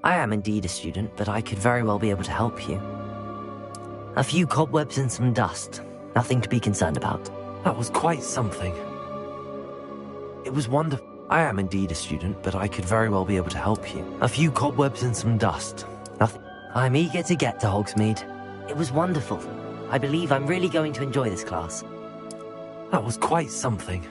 I am indeed a student, but I could very well be able to help you. A few cobwebs and some dust. Nothing to be concerned about. That was quite something. It was wonderful. I am indeed a student, but I could very well be able to help you. A few cobwebs and some dust. Nothing. I'm eager to get to Hogsmeade. It was wonderful. I believe I'm really going to enjoy this class. That was quite something.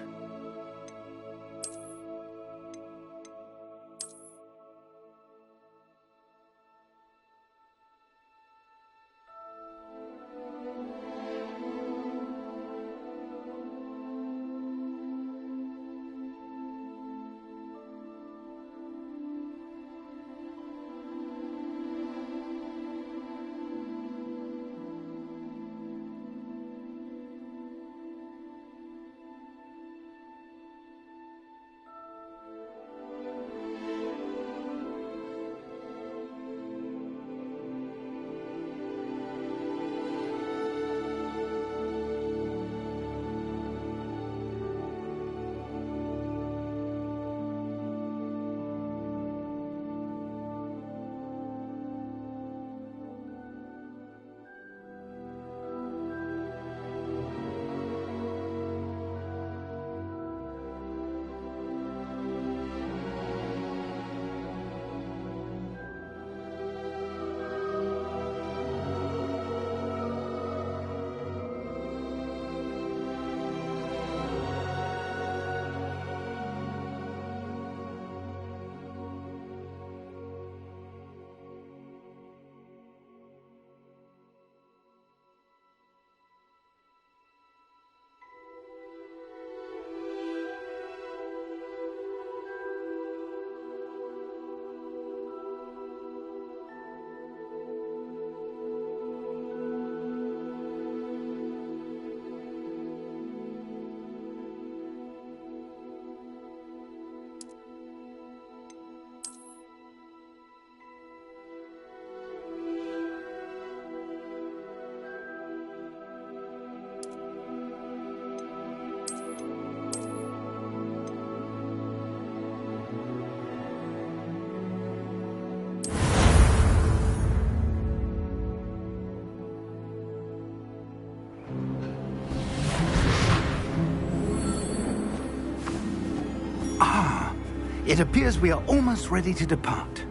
It appears we are almost ready to depart.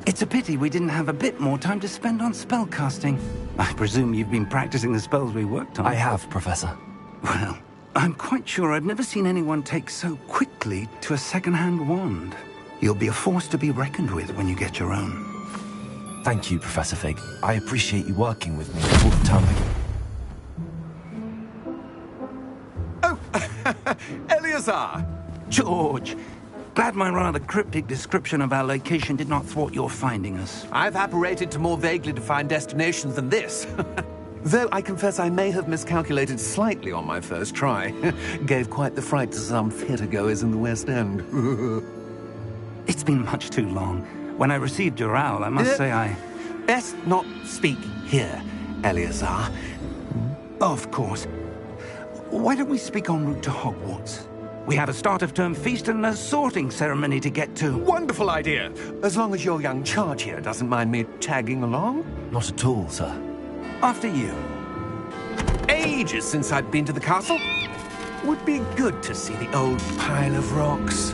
It's a pity we didn't have a bit more time to spend on spellcasting. I presume you've been practicing the spells we worked on. I have, Professor. Well, I'm quite sure I've never seen anyone take so quickly to a second-hand wand. You'll be a force to be reckoned with when you get your own. Thank you, Professor Fig. I appreciate you working with me all the time. Oh, Eleazar! George! Glad my rather cryptic description of our location did not thwart your finding us. I've apparated to more vaguely defined destinations than this. Though I confess I may have miscalculated slightly on my first try. Gave quite the fright to some theatre-goers in the West End. It's been much too long. When I received your owl, I must say I... Best not speak here, Eleazar. Of course. Why don't we speak en route to Hogwarts? We have a start-of-term feast and a sorting ceremony to get to. Wonderful idea! As long as your young charge here doesn't mind me tagging along. Not at all, sir. After you. Ages since I'd been to the castle. Would be good to see the old pile of rocks.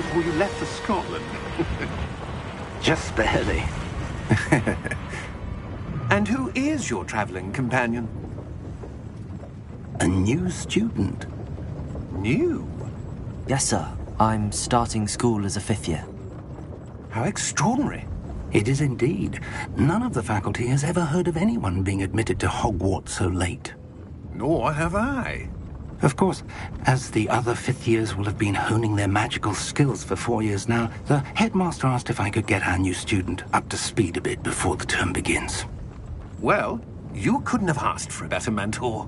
before you left for Scotland. Just barely. And who is your traveling companion? A new student. New? Yes, sir. I'm starting school as a 5th year. How extraordinary. It is indeed. None of the faculty has ever heard of anyone being admitted to Hogwarts so late. Nor have I. Of course, as the other 5th years will have been honing their magical skills for 4 years now, the headmaster asked if I could get our new student up to speed a bit before the term begins. Well, you couldn't have asked for a better mentor.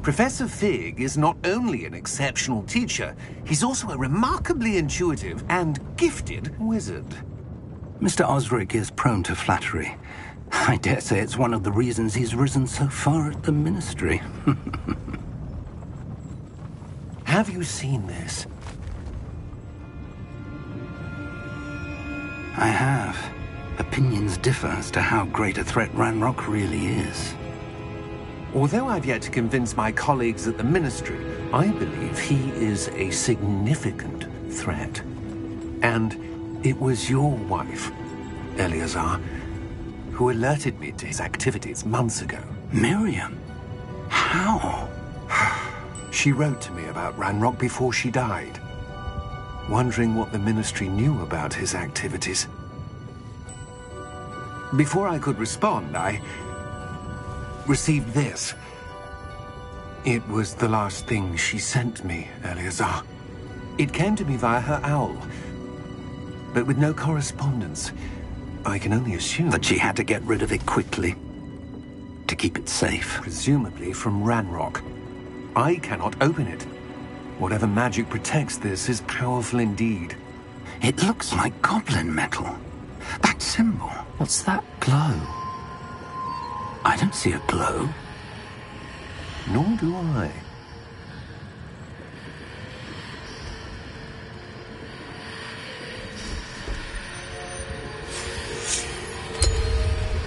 Professor Fig is not only an exceptional teacher, he's also a remarkably intuitive and gifted wizard. Mr. Osric is prone to flattery. I dare say it's one of the reasons he's risen so far at the Ministry. Have you seen this? I have. Opinions differ as to how great a threat Ranrock really is. Although I've yet to convince my colleagues at the Ministry, I believe he is a significant threat. And it was your wife, Eleazar, who alerted me to his activities months ago. Miriam? How? She wrote to me about Ranrock before she died, wondering what the Ministry knew about his activities. Before I could respond, I received this. It was the last thing she sent me, Eleazar. It came to me via her owl, but with no correspondence. I can only assume That she had to get rid of it quickly, to keep it safe. presumably from Ranrock. I cannot open it. Whatever magic protects this is powerful indeed. It looks like goblin metal. That symbol. What's that glow? I don't see a glow. Nor do I.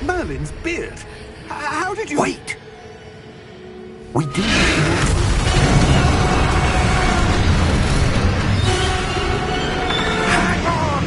Merlin's beard. How did you... Wait! We do. Hang on!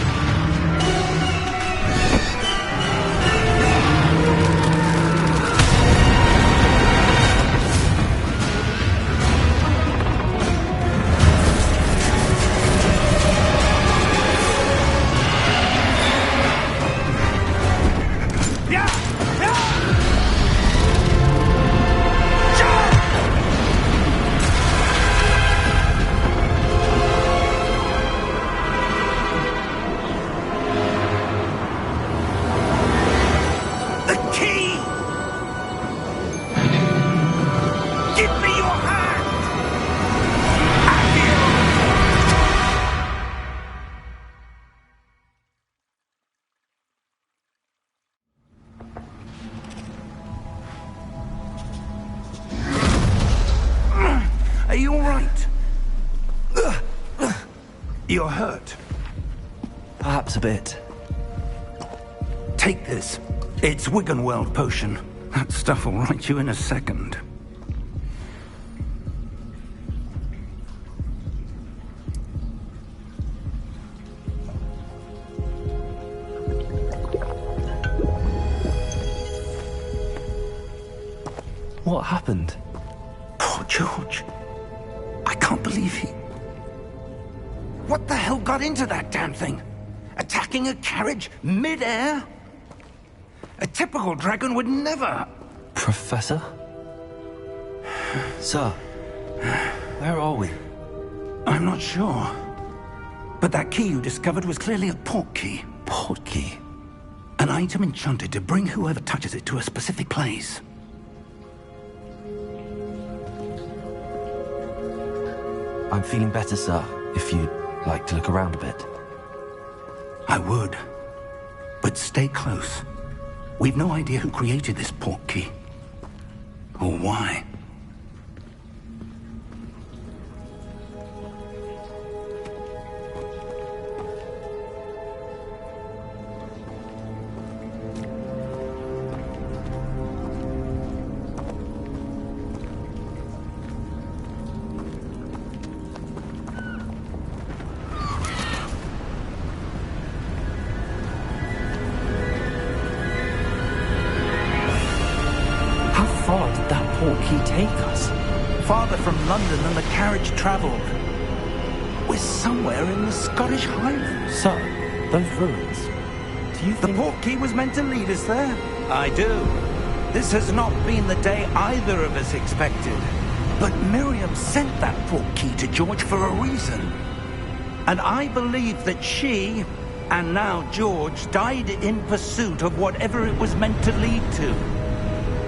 Are you all right? You're hurt. Perhaps a bit. Take this. It's Wiggenweld potion. That stuff will right you in a second. What happened? Poor George. I can't believe he... What the hell got into that damn thing? Attacking a carriage mid-air? A typical dragon would never... Professor? Sir, where are we? I'm not sure. But that key you discovered was clearly a port key. Port key? An item enchanted to bring whoever touches it to a specific place. I'm feeling better, sir, if you'd like to look around a bit. I would. But stay close. We've no idea who created this port key. Or why. take us? Farther from London than the carriage travelled. We're somewhere in the Scottish Highlands. Sir, those ruins. Do you The think... portkey was meant to lead us there? I do. This has not been the day either of us expected. But Miriam sent that portkey to George for a reason. And I believe that she, and now George, died in pursuit of whatever it was meant to lead to.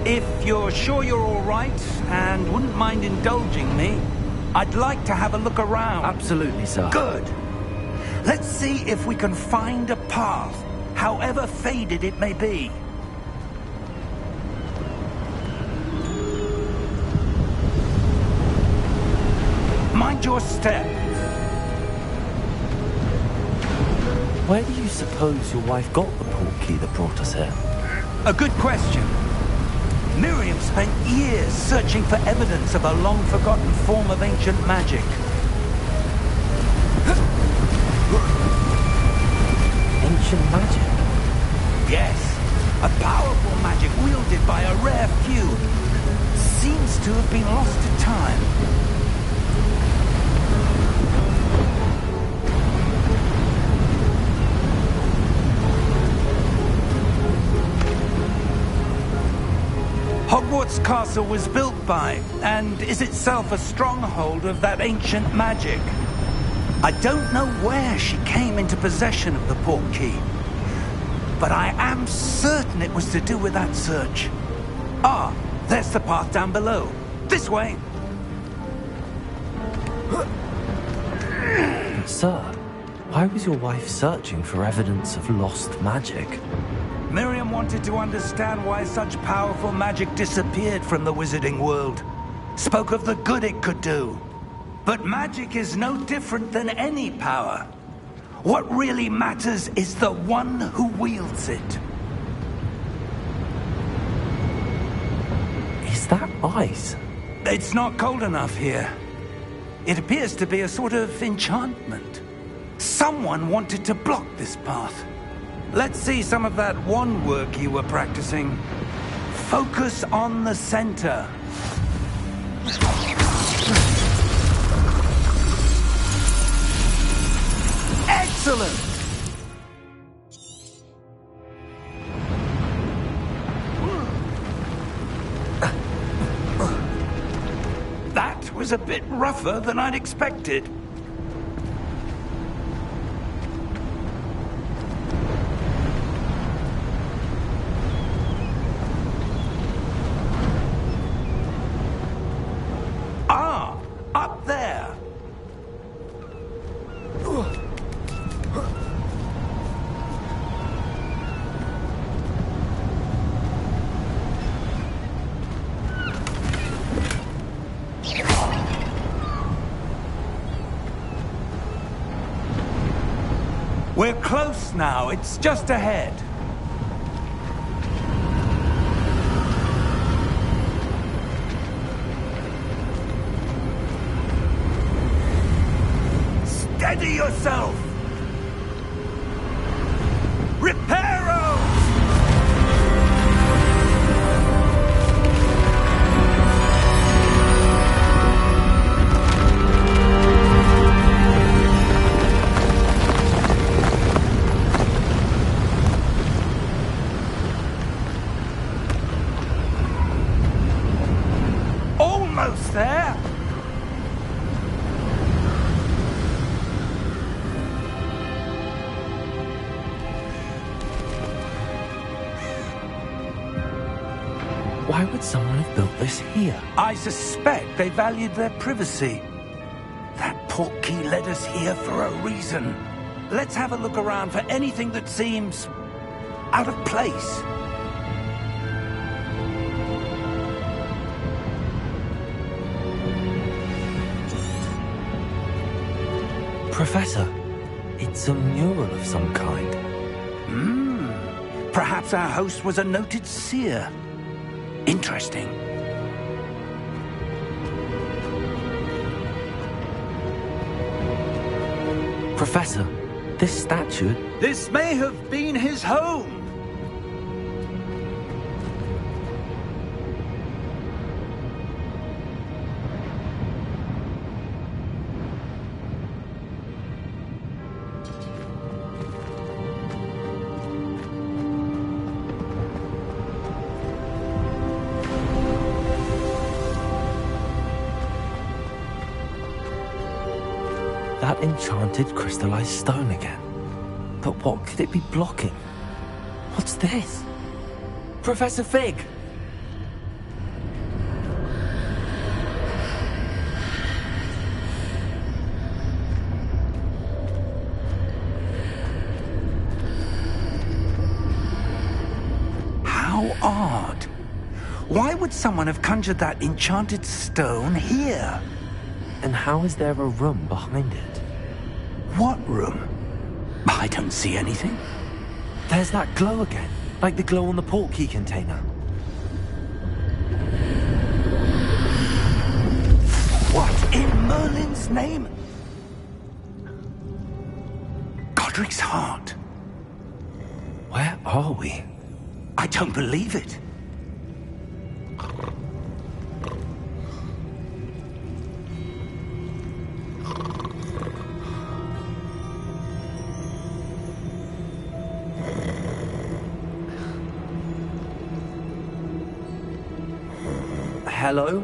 If you're sure you're all right, and wouldn't mind indulging me, I'd like to have a look around. Absolutely, sir. Good. Let's see if we can find a path, however faded it may be. Mind your step. Where do you suppose your wife got the portkey that brought us here? A good question. Miriam spent years searching for evidence of a long-forgotten form of ancient magic. Ancient magic? Yes, a powerful magic wielded by a rare few. Seems to have been lost to time. Hogwarts Castle was built by, and is itself a stronghold of that ancient magic. I don't know where she came into possession of the portkey, but I am certain it was to do with that search. Ah, there's the path down below. This way. Sir, why was your wife searching for evidence of lost magic? Miriam wanted to understand why such powerful magic disappeared from the wizarding world. Spoke of the good it could do. But magic is no different than any power. What really matters is the one who wields it. Is that ice? It's not cold enough here. It appears to be a sort of enchantment. Someone wanted to block this path. Let's see some of that wand work you were practicing. Focus on the center. Excellent! That was a bit rougher than I'd expected. Up there! We're close now. It's just ahead. Steady yourself! Reparo! Almost there! Why would someone have built this here? I suspect they valued their privacy. That portkey led us here for a reason. Let's have a look around for anything that seems out of place. Professor, it's a mural of some kind. Perhaps our host was a noted seer. Interesting. Professor, this statue... This may have been his home. That enchanted crystallized stone again. But what could it be blocking? What's this? Professor Fig! How odd. Why would someone have conjured that enchanted stone here? And how is there a room behind it? What room? I don't see anything. There's that glow again, like the glow on the portkey container. What in Merlin's name? Godric's heart. Where are we? I don't believe it. Hello?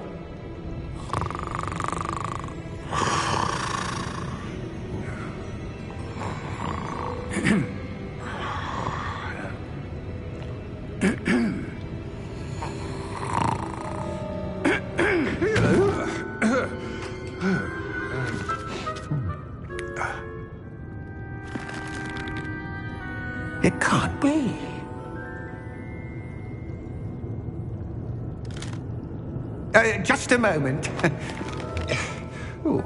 It can't be. Just a moment. Oh.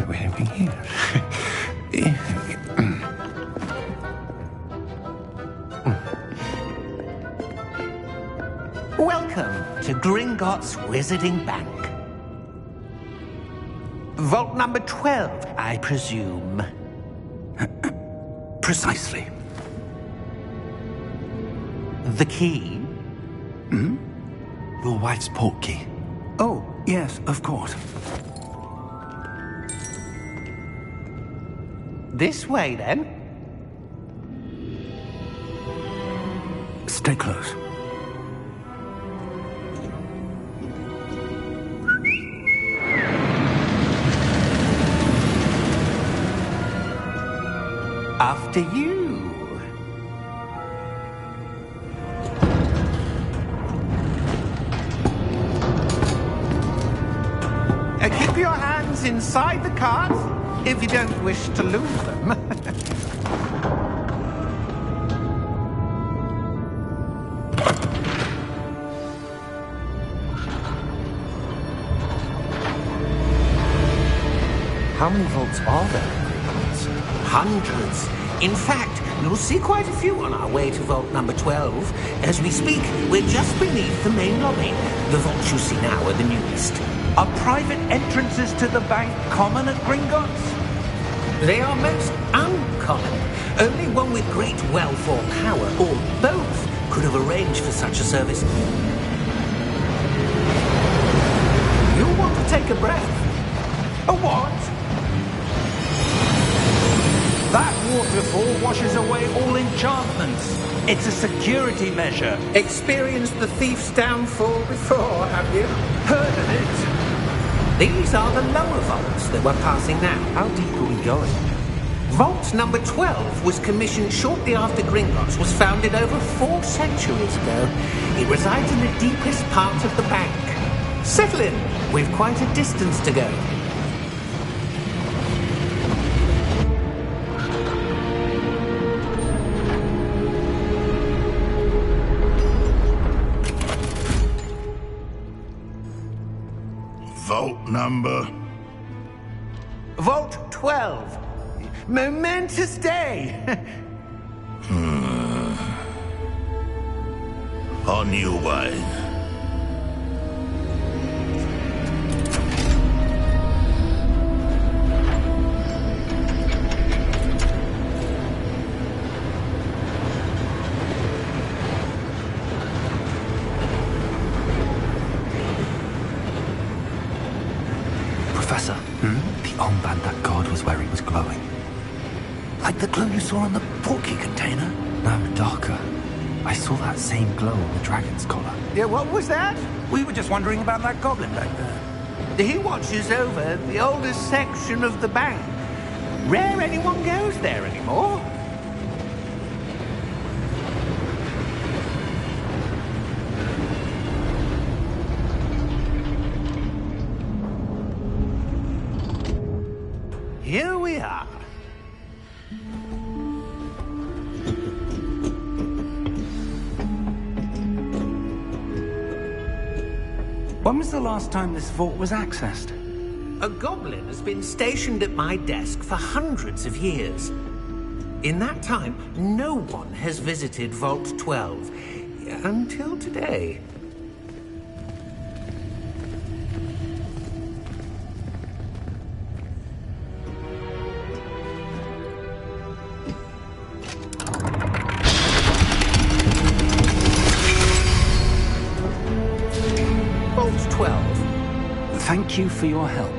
Where are we here? Welcome to Gringotts Wizarding Bank. Vault number 12, I presume. Precisely. The key? Your wife's portkey. Oh, yes, of course. This way, then. Stay close. After you. Keep your hands inside the cart if you don't wish to lose them. How many vaults are there in Gringotts? Hundreds. In fact, you'll see quite a few on our way to vault number 12. As we speak, we're just beneath the main lobby. The vaults you see now are the newest. Are private entrances to the bank common at Gringotts? They are most uncommon. Only one with great wealth or power, or both, could have arranged for such a service. You'll want to take a breath. A what? That waterfall washes away all enchantments. It's a security measure. Experienced the thief's downfall before, have you? Heard of it? These are the lower vaults that we're passing now. How deep are we going? Vault number 12 was commissioned shortly after Gringotts was founded over 4 centuries ago. It resides in the deepest part of the bank. Settle in. We've quite a distance to go. Vault number? Vault 12. Momentous day. On your way. Professor, the armband that guard was wearing was glowing. Like the glow you saw on the portkey container? No, darker. I saw that same glow on the dragon's collar. Yeah, what was that? We were just wondering about that goblin back there. He watches over the oldest section of the bank. Rare anyone goes there anymore. Here we are. When was the last time this vault was accessed? A goblin has been stationed at my desk for hundreds of years. In that time, no one has visited Vault 12 until today. Vault 12. Thank you for your help.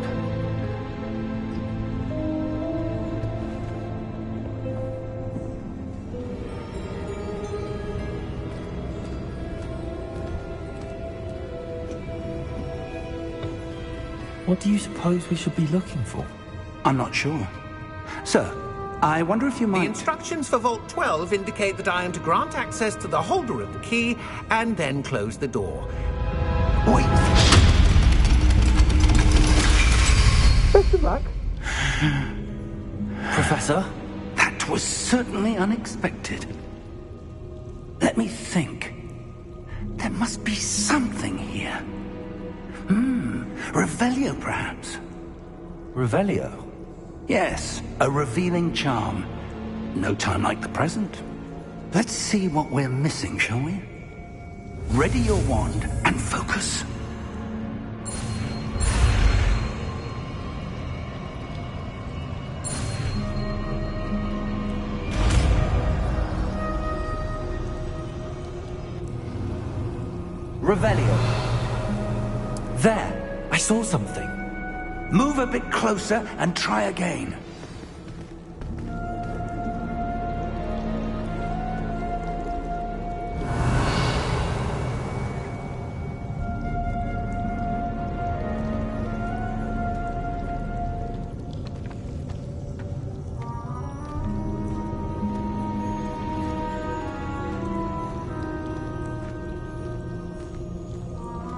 What do you suppose we should be looking for? I'm not sure. Sir, I wonder if you The might... instructions for Vault 12 indicate that I am to grant access to the holder of the key and then close the door. Wait. Best of luck. Professor? That was certainly unexpected. Let me think. There must be something here. Revelio, perhaps. Revelio? Yes, a revealing charm. No time like the present. Let's see what we're missing, shall we? Ready your wand and focus. Revelio. There! I saw something. Move a bit closer and try again.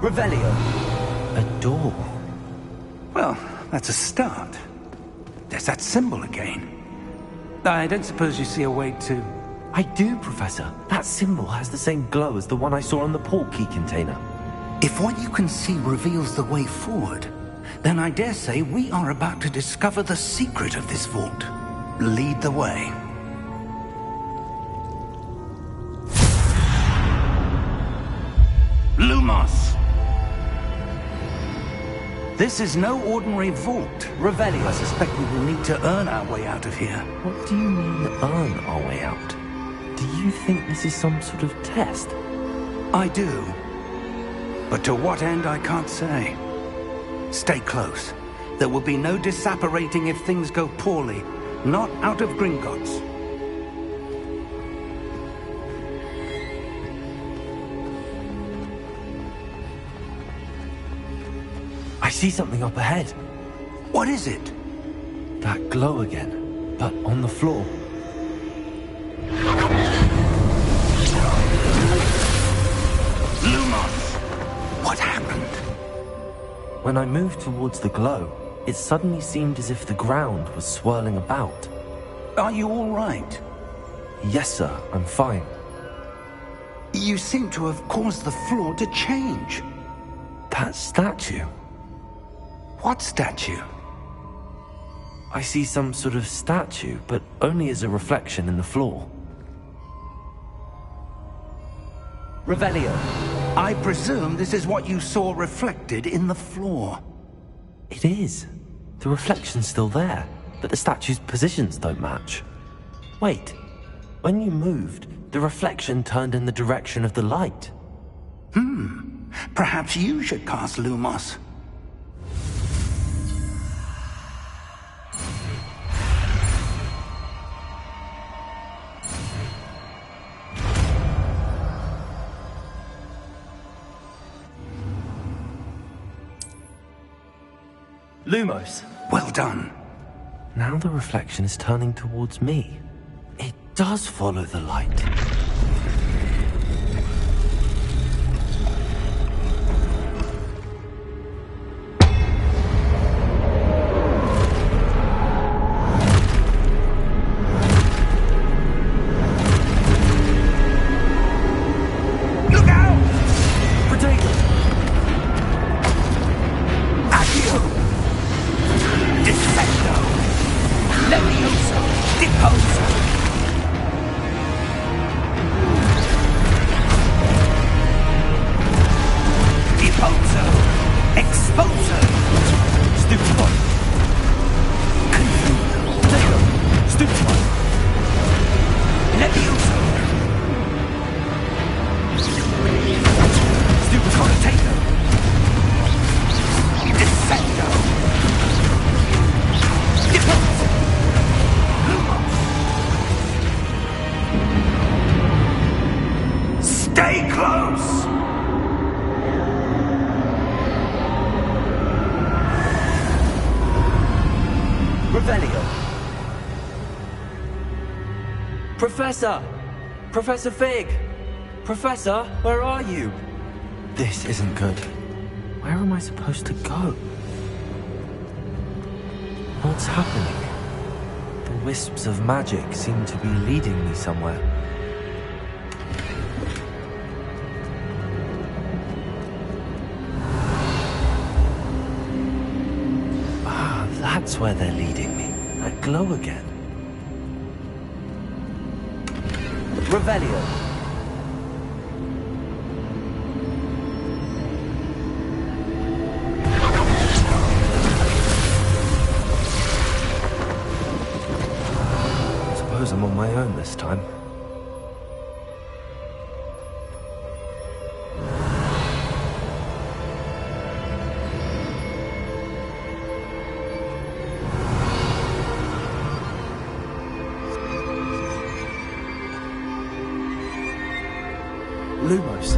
Revelio. A door. Well, that's a start. There's that symbol again. I don't suppose you see a way to... I do, Professor. That symbol has the same glow as the one I saw on the port key container. If what you can see reveals the way forward, then I dare say we are about to discover the secret of this vault. Lead the way. Lumos! This is no ordinary vault. Revelio. I suspect we will need to earn our way out of here. What do you mean, earn our way out? Do you think this is some sort of test? I do. But to what end, I can't say. Stay close. There will be no disapparating if things go poorly. Not out of Gringotts. I see something up ahead. What is it? That glow again, but on the floor. Lumos! What happened? When I moved towards the glow, it suddenly seemed as if the ground was swirling about. Are you all right? Yes, sir, I'm fine. You seem to have caused the floor to change. That statue. What statue? I see some sort of statue, but only as a reflection in the floor. Revelio. I presume this is what you saw reflected in the floor. It is. The reflection's still there, but the statue's positions don't match. Wait. When you moved, the reflection turned in the direction of the light. Perhaps you should cast Lumos. Lumos. Well done. Now the reflection is turning towards me. It does follow the light. Stay close! Revelio. Professor! Professor Fig! Professor, where are you? This isn't good. Where am I supposed to go? What's happening? The wisps of magic seem to be leading me somewhere. Ah, that's where they're leading me. That glow again. Revelio. Suppose I'm on my own this time. Lumos.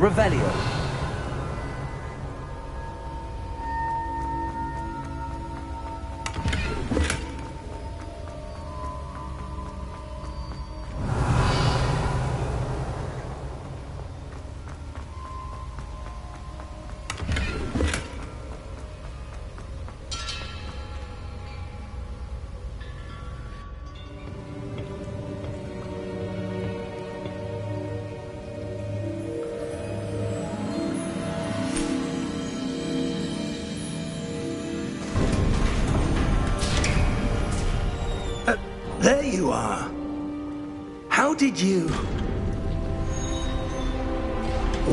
Revelio. There you are. How did you...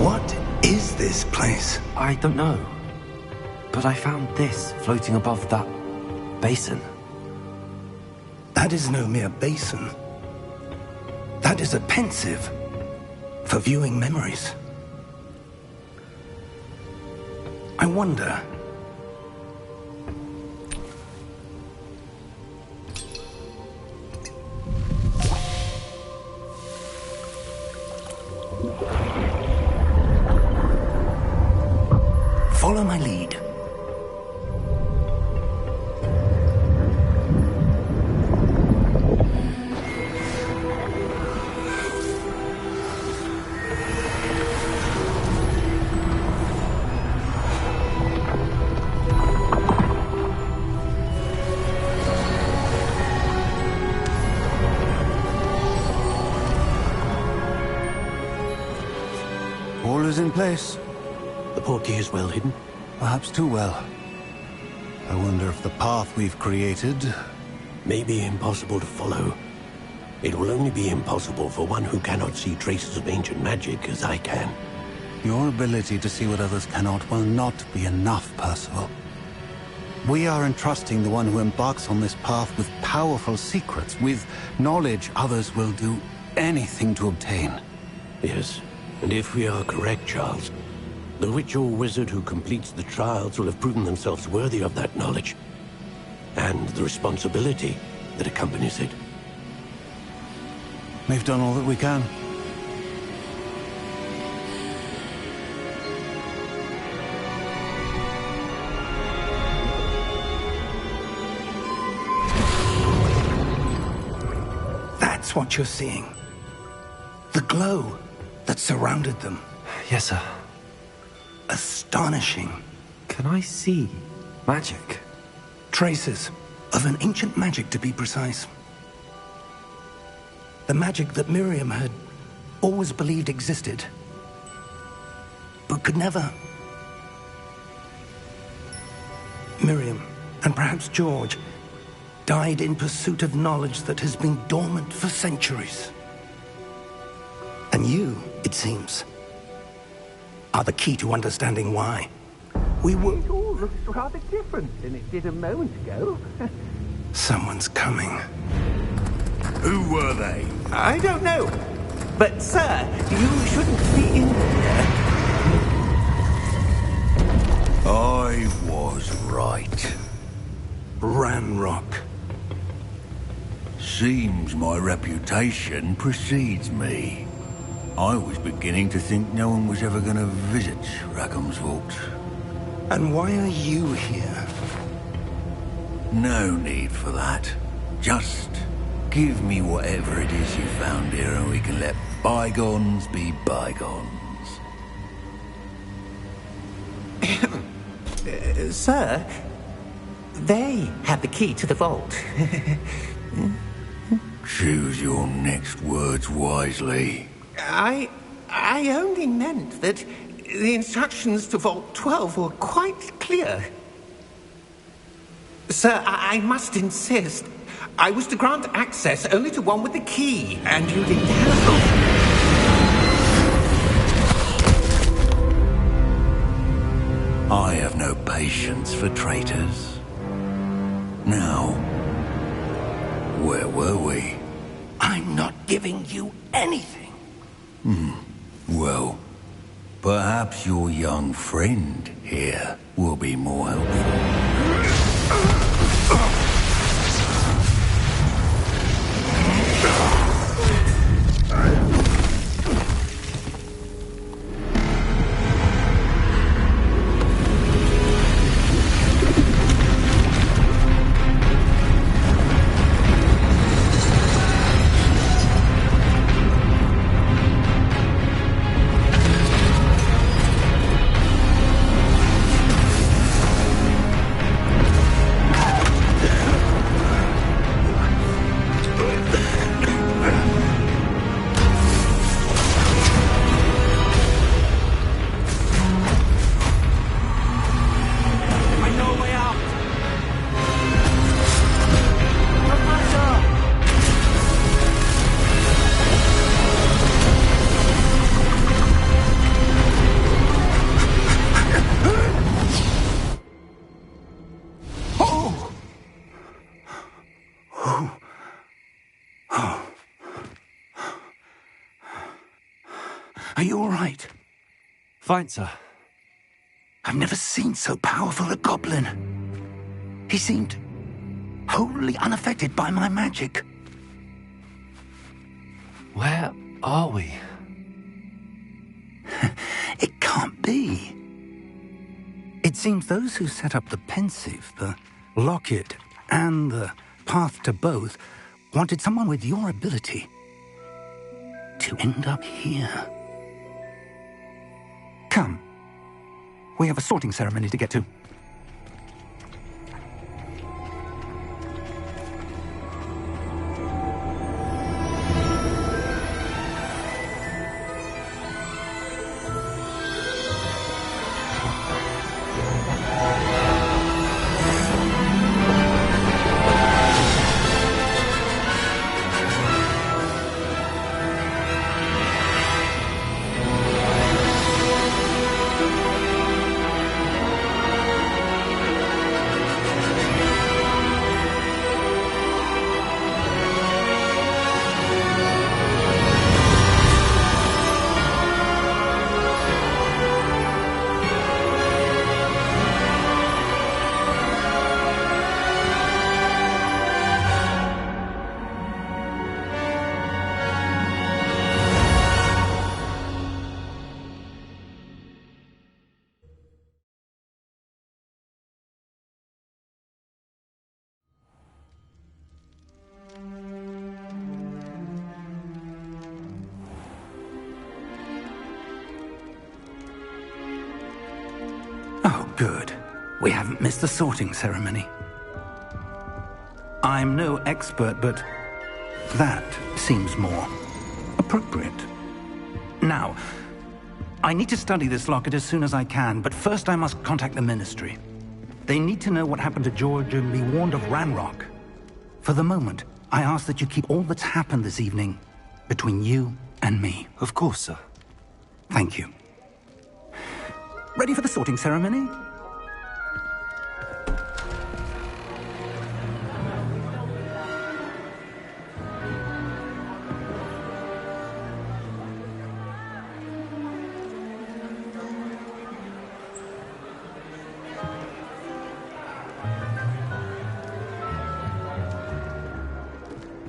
What is this place? I don't know. But I found this floating above that basin. That is no mere basin. That is a pensive for viewing memories. I wonder... Follow my lead. All is in place. The portkey is well hidden. Perhaps too well. I wonder if the path we've created... May be impossible to follow. It will only be impossible for one who cannot see traces of ancient magic as I can. Your ability to see what others cannot will not be enough, Percival. We are entrusting the one who embarks on this path with powerful secrets, with knowledge others will do anything to obtain. Yes, and if we are correct, Charles, the witch or wizard who completes the trials will have proven themselves worthy of that knowledge, and the responsibility that accompanies it. We've done all that we can. That's what you're seeing. The glow that surrounded them. Yes, sir. Astonishing. Can I see magic? Traces of an ancient magic, to be precise. The magic that Miriam had always believed existed, but could never. Miriam, and perhaps George, died in pursuit of knowledge that has been dormant for centuries. And you, it seems, are the key to understanding why. We were... It all looks rather different than it did a moment ago. Someone's coming. Who were they? I don't know. But, sir, you shouldn't be in here. I was right. Ranrock. Seems my reputation precedes me. I was beginning to think no one was ever going to visit Rackham's vault. And why are you here? No need for that. Just give me whatever it is you found here and we can let bygones be bygones. Sir, they have the key to the vault. Choose your next words wisely. I only meant that the instructions to Vault 12 were quite clear. Sir, I must insist. I was to grant access only to one with the key, and you didn't have... I have no patience for traitors. Now, where were we? I'm not giving you anything. Well, perhaps your young friend here will be more helpful. Are you all right? Fine, sir. I've never seen so powerful a goblin. He seemed wholly unaffected by my magic. Where are we? It can't be. It seems those who set up the pensive, the locket, and the path to both wanted someone with your ability to end up here. Come. We have a sorting ceremony to get to. Oh, good. We haven't missed the sorting ceremony. I'm no expert, but that seems more appropriate. Now, I need to study this locket as soon as I can, but first I must contact the Ministry. They need to know what happened to George and be warned of Ranrock. For the moment, I ask that you keep all that's happened this evening between you and me. Of course, sir. Thank you. Ready for the sorting ceremony?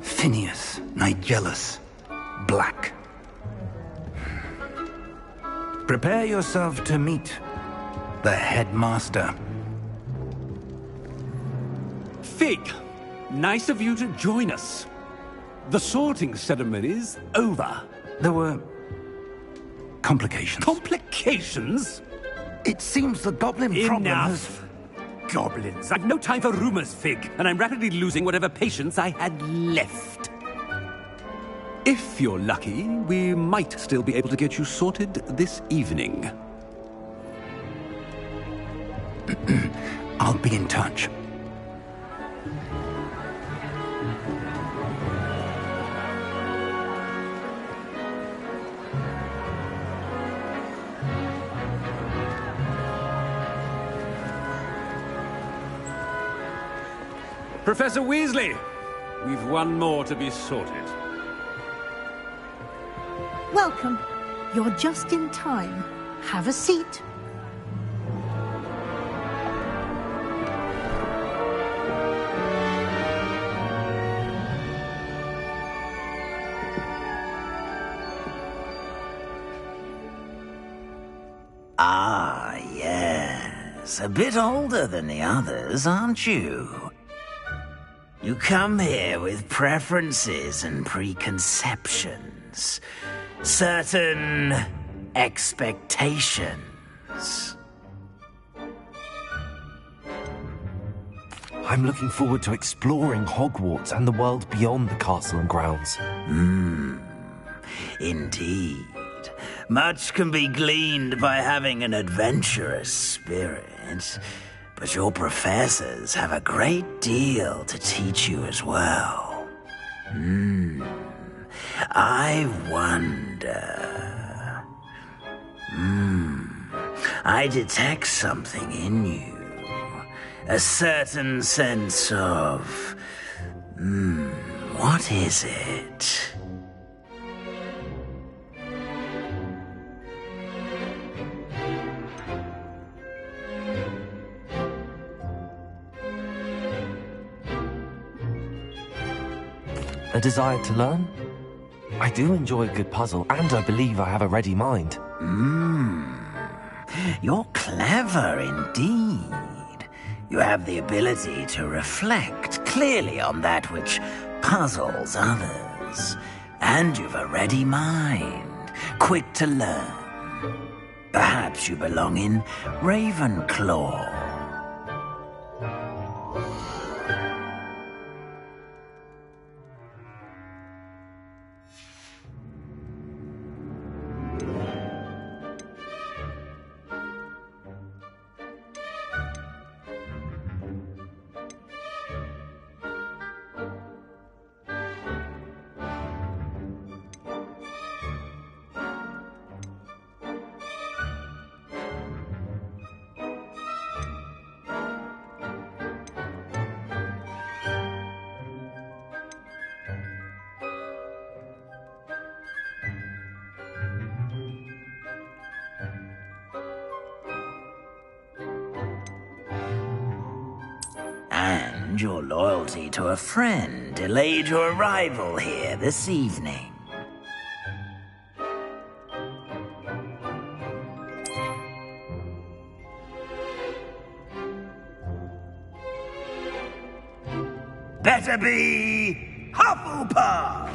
Phineas, Nigellus, Black. Prepare yourself to meet the headmaster. Fig, nice of you to join us. The sorting ceremony's over. There were complications. Complications? It seems the goblin problem has... Enough. Goblins. I've no time for rumors, Fig, and I'm rapidly losing whatever patience I had left. If you're lucky, we might still be able to get you sorted this evening. I'll be in touch. Professor Weasley, we've one more to be sorted. Welcome. You're just in time. Have a seat. Ah, yes. A bit older than the others, aren't you? You come here with preferences and preconceptions. Certain expectations. I'm looking forward to exploring Hogwarts and the world beyond the castle and grounds. Indeed. Much can be gleaned by having an adventurous spirit, but your professors have a great deal to teach you as well. I wonder... I detect something in you. A certain sense of... what is it? A desire to learn? I do enjoy a good puzzle, and I believe I have a ready mind. You're clever indeed. You have the ability to reflect clearly on that which puzzles others. And you've a ready mind, quick to learn. Perhaps you belong in Ravenclaw. And your loyalty to a friend delayed your arrival here this evening. Better be Hufflepuff!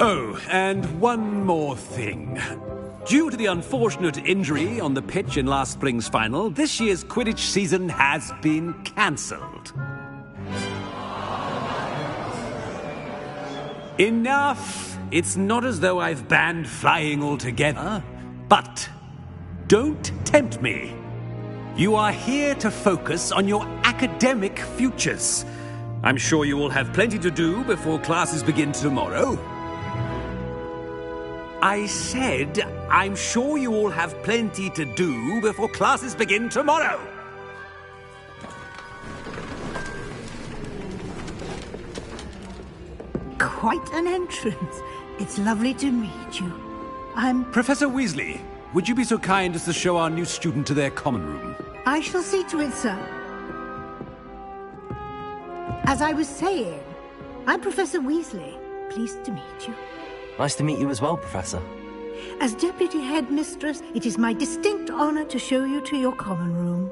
Oh, and one more thing. Due to the unfortunate injury on the pitch in last spring's final, this year's Quidditch season has been cancelled. Enough! It's not as though I've banned flying altogether, but don't tempt me. You are here to focus on your academic futures. I'm sure you will have plenty to do before classes begin tomorrow. I said, I'm sure you all have plenty to do before classes begin tomorrow. Quite an entrance. It's lovely to meet you. I'm... Professor Weasley, would you be so kind as to show our new student to their common room? I shall see to it, sir. As I was saying, I'm Professor Weasley. Pleased to meet you. Nice to meet you as well, Professor. As Deputy Headmistress, it is my distinct honor to show you to your common room.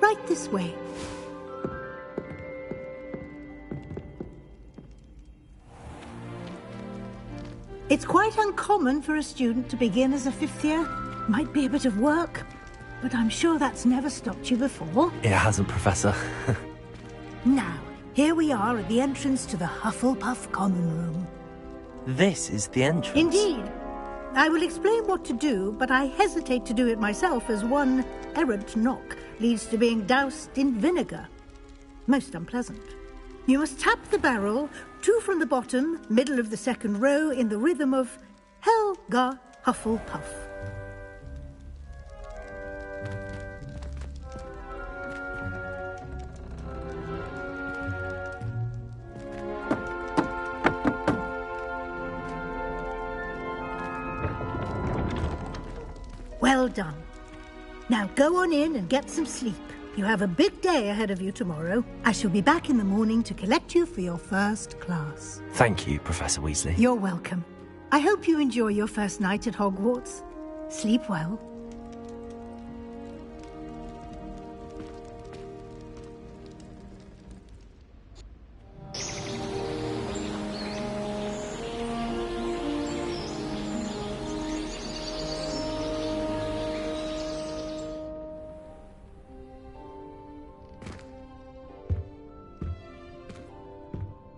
Right this way. It's quite uncommon for a student to begin as a fifth year. Might be a bit of work, but I'm sure that's never stopped you before. It hasn't, Professor. Now, here we are at the entrance to the Hufflepuff common room. This is the entrance. Indeed. I will explain what to do, but I hesitate to do it myself as one errant knock leads to being doused in vinegar. Most unpleasant. You must tap the barrel, 2 from the bottom, middle of the second row, in the rhythm of Helga Hufflepuff. Well done. Now go on in and get some sleep. You have a big day ahead of you tomorrow. I shall be back in the morning to collect you for your first class. Thank you, Professor Weasley. You're welcome. I hope you enjoy your first night at Hogwarts. Sleep well.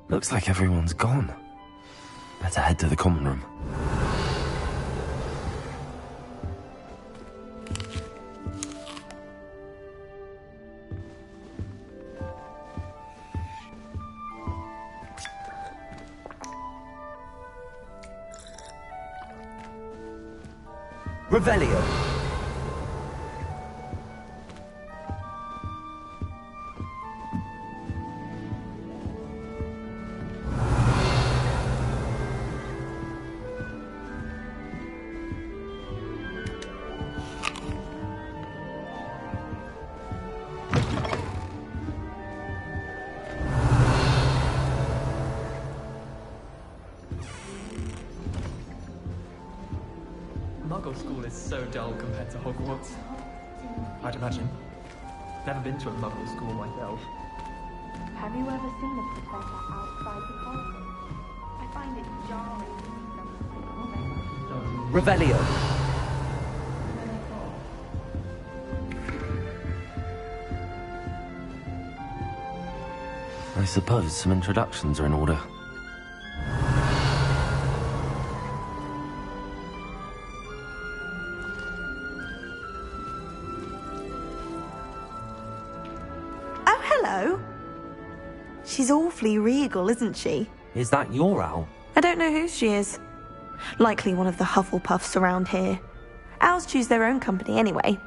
Looks like everyone's gone. Better head to the common room. Revelio. Muggle school is so dull compared to Hogwarts. I'd imagine. Never been to a Muggle school myself. Have you ever seen a professor outside the castle? I find it jarring to see someone like Revelio. I suppose some introductions are in order. Oh, hello. She's awfully regal, isn't she? Is that your owl? I don't know who she is. Likely one of the Hufflepuffs around here. Owls choose their own company anyway.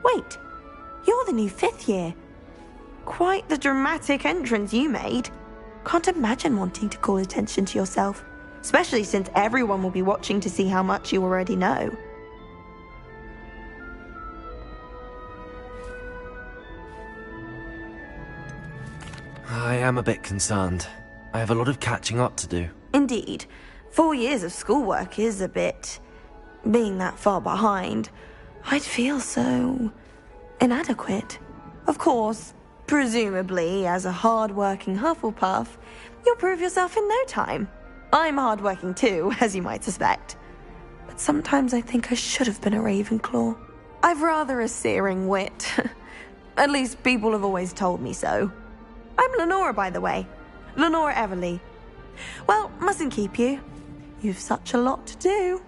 Wait, you're the new 5th year. Quite the dramatic entrance you made. Can't imagine wanting to call attention to yourself, especially since everyone will be watching to see how much you already know. I am a bit concerned. I have a lot of catching up to do. Indeed. 4 years of schoolwork is a bit... Being that far behind, I'd feel so... inadequate. Of course, presumably, as a hard-working Hufflepuff, you'll prove yourself in no time. I'm hard-working too, as you might suspect. But sometimes I think I should have been a Ravenclaw. I've rather a searing wit. At least people have always told me so. I'm Lenora, by the way. Lenora Everly. Well, mustn't keep you. You've such a lot to do.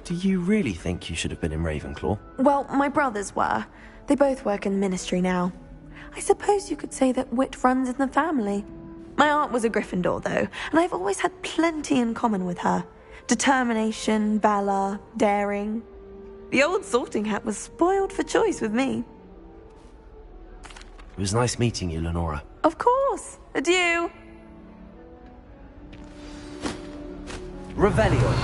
Do you really think you should have been in Ravenclaw? Well, my brothers were. They both work in the ministry now. I suppose you could say that wit runs in the family. My aunt was a Gryffindor, though, and I've always had plenty in common with her. Determination, valor, daring. The old sorting hat was spoiled for choice with me. It was nice meeting you, Lenora. Of course. Adieu. Revelio.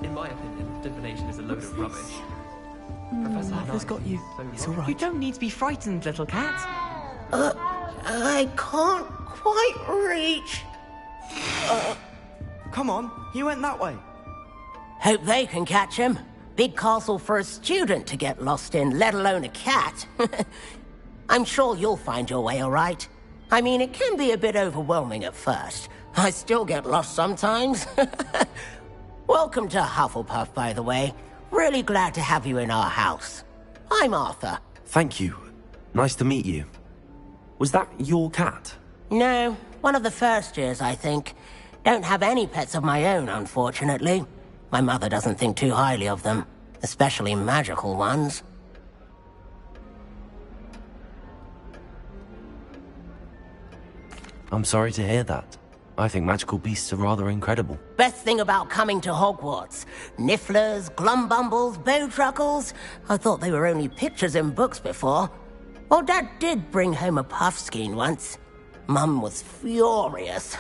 In my opinion, divination is a load of rubbish. Professor Arthur's got you. It's all right. You don't need to be frightened, little cat. I can't quite reach. Come on, he went that way. Hope they can catch him. Big castle for a student to get lost in, let alone a cat. I'm sure you'll find your way all right. I mean, it can be a bit overwhelming at first. I still get lost sometimes. Welcome to Hufflepuff, by the way. Really glad to have you in our house. I'm Arthur. Thank you. Nice to meet you. Was that your cat? No, one of the first years, I think. Don't have any pets of my own, unfortunately. My mother doesn't think too highly of them, especially magical ones. I'm sorry to hear that. I think magical beasts are rather incredible. Best thing about coming to Hogwarts. Nifflers, glumbumbles, bowtruckles. I thought they were only pictures in books before. Well, Dad did bring home a puffskein once. Mum was furious.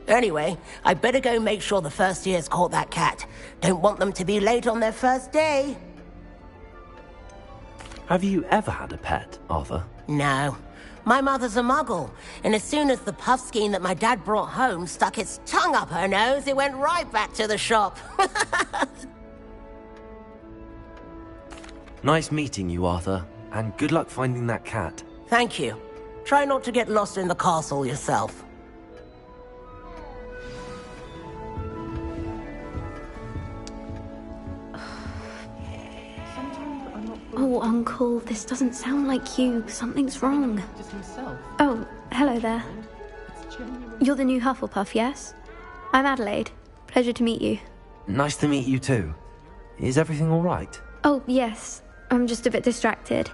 Anyway, I better go make sure the first years caught that cat. Don't want them to be late on their first day. Have you ever had a pet, Arthur? No. My mother's a muggle, and as soon as the puffskein that my dad brought home stuck its tongue up her nose, it went right back to the shop. Nice meeting you, Arthur, and good luck finding that cat. Thank you. Try not to get lost in the castle yourself. Oh, Uncle, this doesn't sound like you. Something's wrong. Oh, hello there. You're the new Hufflepuff, yes? I'm Adelaide. Pleasure to meet you. Nice to meet you too. Is everything all right? Oh, yes. I'm just a bit distracted.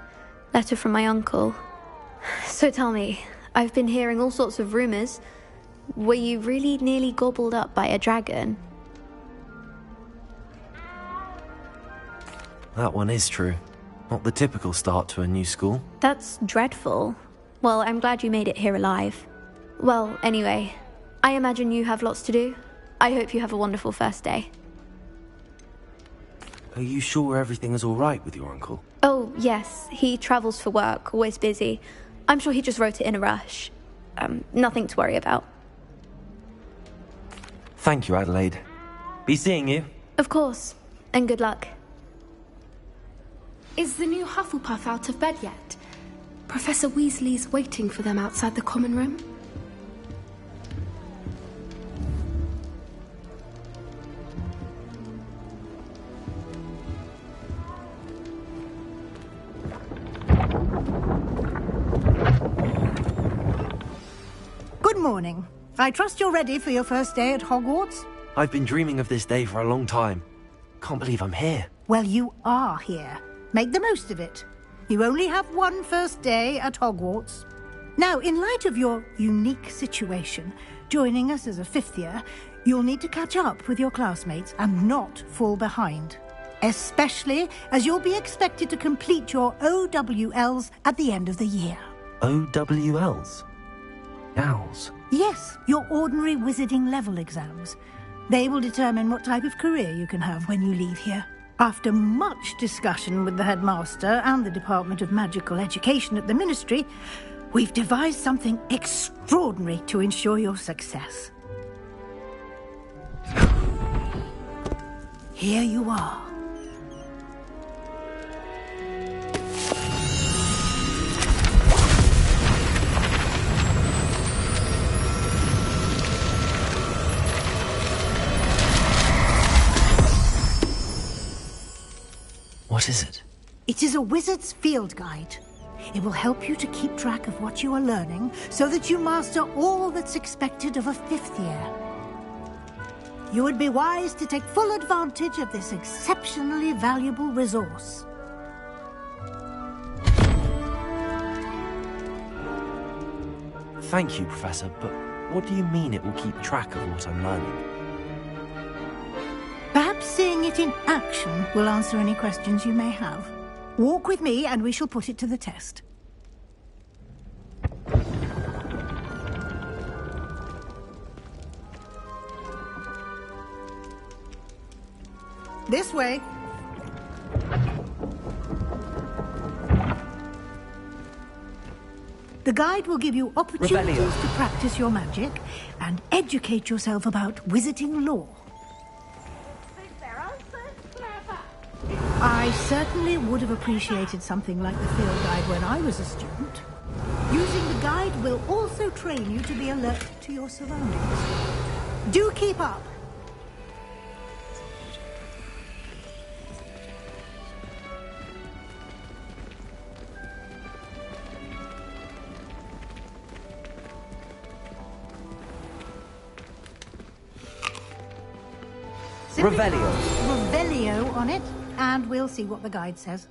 Letter from my uncle. So tell me, I've been hearing all sorts of rumors. Were you really nearly gobbled up by a dragon? That one is true. Not the typical start to a new school. That's dreadful. Well, I'm glad you made it here alive. Well, anyway, I imagine you have lots to do? I hope you have a wonderful first day. Are you sure everything is all right with your uncle? Oh, yes. He travels for work, always busy. I'm sure he just wrote it in a rush. Nothing to worry about. Thank you, Adelaide. Be seeing you. Of course. And good luck. Is the new Hufflepuff out of bed yet? Professor Weasley's waiting for them outside the common room. Good morning. I trust you're ready for your first day at Hogwarts? I've been dreaming of this day for a long time. Can't believe I'm here. Well, you are here. Make the most of it. You only have one first day at Hogwarts. Now, in light of your unique situation, joining us as a fifth year, you'll need to catch up with your classmates and not fall behind. Especially as you'll be expected to complete your OWLs at the end of the year. OWLs? Owls? Yes, your ordinary wizarding level exams. They will determine what type of career you can have when you leave here. After much discussion with the headmaster and the Department of Magical Education at the Ministry, we've devised something extraordinary to ensure your success. Here you are. What is it? It is a wizard's field guide. It will help you to keep track of what you are learning so that you master all that's expected of a fifth year. You would be wise to take full advantage of this exceptionally valuable resource. Thank you, Professor, but what do you mean it will keep track of what I'm learning? Perhaps seeing it in action will answer any questions you may have. Walk with me and we shall put it to the test. This way. The guide will give you opportunities to practice your magic and educate yourself about wizarding lore. I certainly would have appreciated something like the field guide when I was a student. Using the guide will also train you to be alert to your surroundings. Do keep up. Revelio on it, and we'll see what the guide says.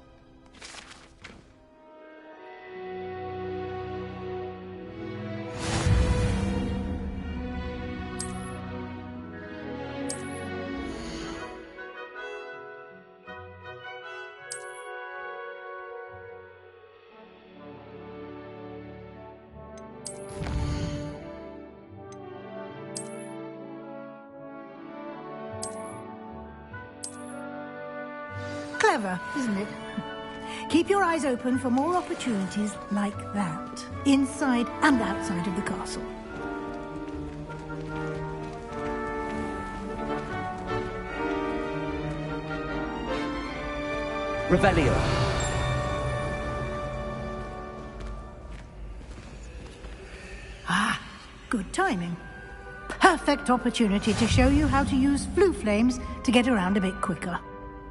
Clever, isn't it? Keep your eyes open for more opportunities like that, inside and outside of the castle. Revelio. Ah, good timing. Perfect opportunity to show you how to use flue flames to get around a bit quicker.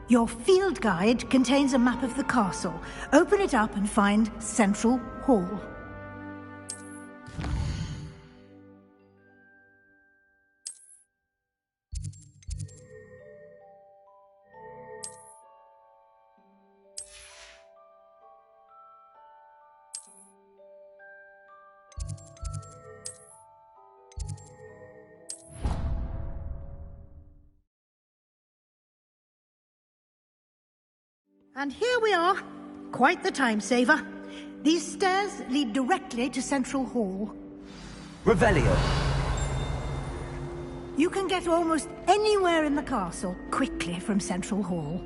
Your field guide contains a map of the castle. Open it up and find Central Hall. And here we are. Quite the time saver. These stairs lead directly to Central Hall. Revelio. You can get almost anywhere in the castle quickly from Central Hall.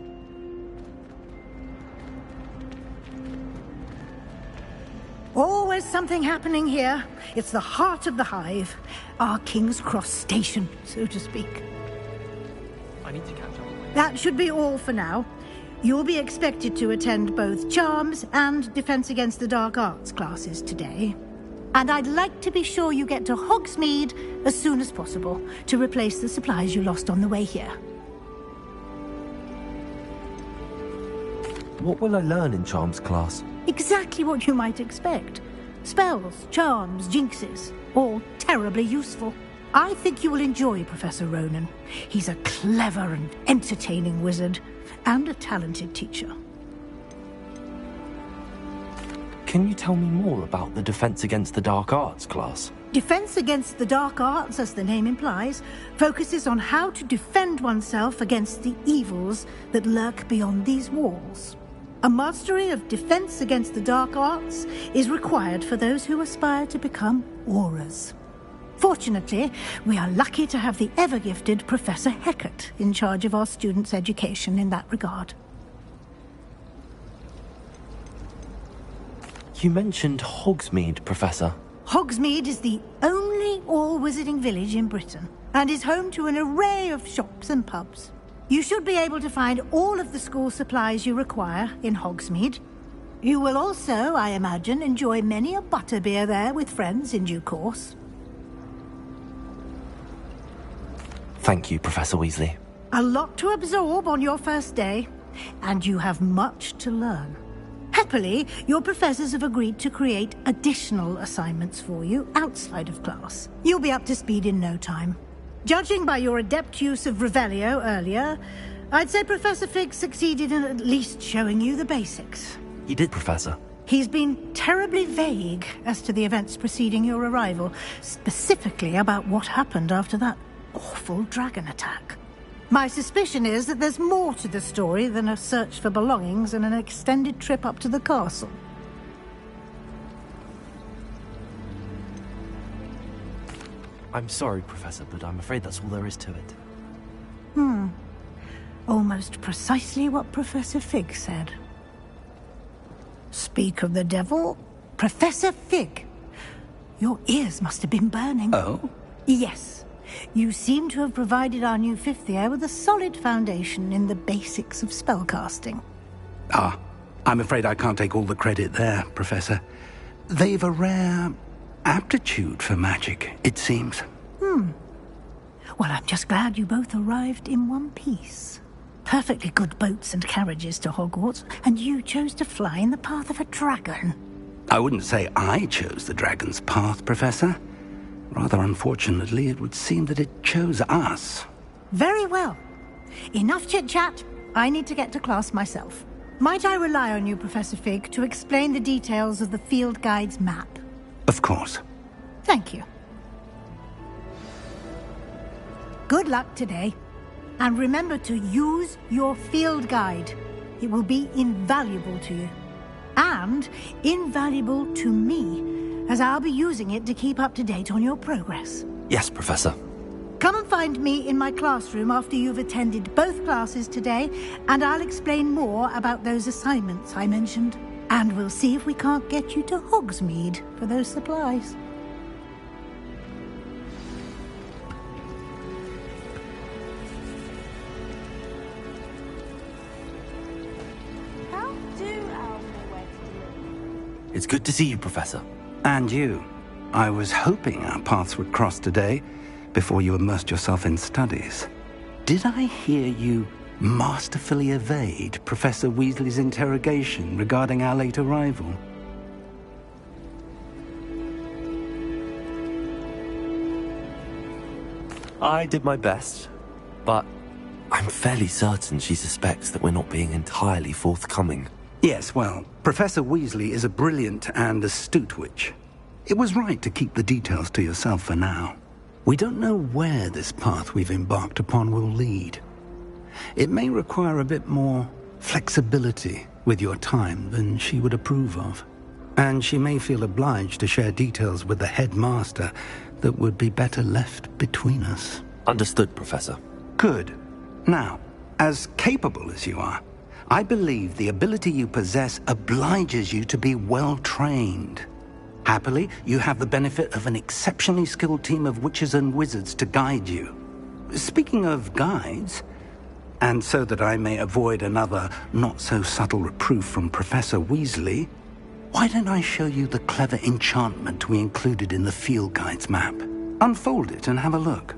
Always something happening here. It's the heart of the hive. Our King's Cross station, so to speak. I need to catch up. That should be all for now. You'll be expected to attend both Charms and Defense Against the Dark Arts classes today. And I'd like to be sure you get to Hogsmeade as soon as possible to replace the supplies you lost on the way here. What will I learn in Charms class? Exactly what you might expect. Spells, charms, jinxes, all terribly useful. I think you will enjoy Professor Ronan. He's a clever and entertaining wizard, and a talented teacher. Can you tell me more about the Defense Against the Dark Arts class? Defense Against the Dark Arts, as the name implies, focuses on how to defend oneself against the evils that lurk beyond these walls. A mastery of Defense Against the Dark Arts is required for those who aspire to become Aurors. Fortunately, we are lucky to have the ever-gifted Professor Hecat in charge of our students' education in that regard. You mentioned Hogsmeade, Professor. Hogsmeade is the only all-wizarding village in Britain, and is home to an array of shops and pubs. You should be able to find all of the school supplies you require in Hogsmeade. You will also, I imagine, enjoy many a butterbeer there with friends in due course. Thank you, Professor Weasley. A lot to absorb on your first day, and you have much to learn. Happily, your professors have agreed to create additional assignments for you outside of class. You'll be up to speed in no time. Judging by your adept use of Revelio earlier, I'd say Professor Fig succeeded in at least showing you the basics. He did, Professor. He's been terribly vague as to the events preceding your arrival, specifically about what happened after that awful dragon attack. My suspicion is that there's more to the story than a search for belongings and an extended trip up to the castle. I'm sorry, Professor, but I'm afraid that's all there is to it. Almost precisely what Professor Fig said. Speak of the devil, Professor Fig. Your ears must have been burning. Oh? Yes. You seem to have provided our new fifth year with a solid foundation in the basics of spellcasting. Ah, I'm afraid I can't take all the credit there, Professor. They've a rare aptitude for magic, it seems. Well, I'm just glad you both arrived in one piece. Perfectly good boats and carriages to Hogwarts, and you chose to fly in the path of a dragon. I wouldn't say I chose the dragon's path, Professor. Rather unfortunately, it would seem that it chose us. Very well. Enough chit-chat. I need to get to class myself. Might I rely on you, Professor Fig, to explain the details of the field guide's map? Of course. Thank you. Good luck today. And remember to use your field guide. It will be invaluable to you. And invaluable to me, as I'll be using it to keep up to date on your progress. Yes, Professor. Come and find me in my classroom after you've attended both classes today, and I'll explain more about those assignments I mentioned. And we'll see if we can't get you to Hogsmeade for those supplies. It's good to see you, Professor. And you. I was hoping our paths would cross today, before you immersed yourself in studies. Did I hear you masterfully evade Professor Weasley's interrogation regarding our late arrival? I did my best, but I'm fairly certain she suspects that we're not being entirely forthcoming. Yes, well, Professor Weasley is a brilliant and astute witch. It was right to keep the details to yourself for now. We don't know where this path we've embarked upon will lead. It may require a bit more flexibility with your time than she would approve of. And she may feel obliged to share details with the headmaster that would be better left between us. Understood, Professor. Good. Now, as capable as you are, I believe the ability you possess obliges you to be well trained. Happily, you have the benefit of an exceptionally skilled team of witches and wizards to guide you. Speaking of guides, and so that I may avoid another not-so-subtle reproof from Professor Weasley, why don't I show you the clever enchantment we included in the field guide's map? Unfold it and have a look.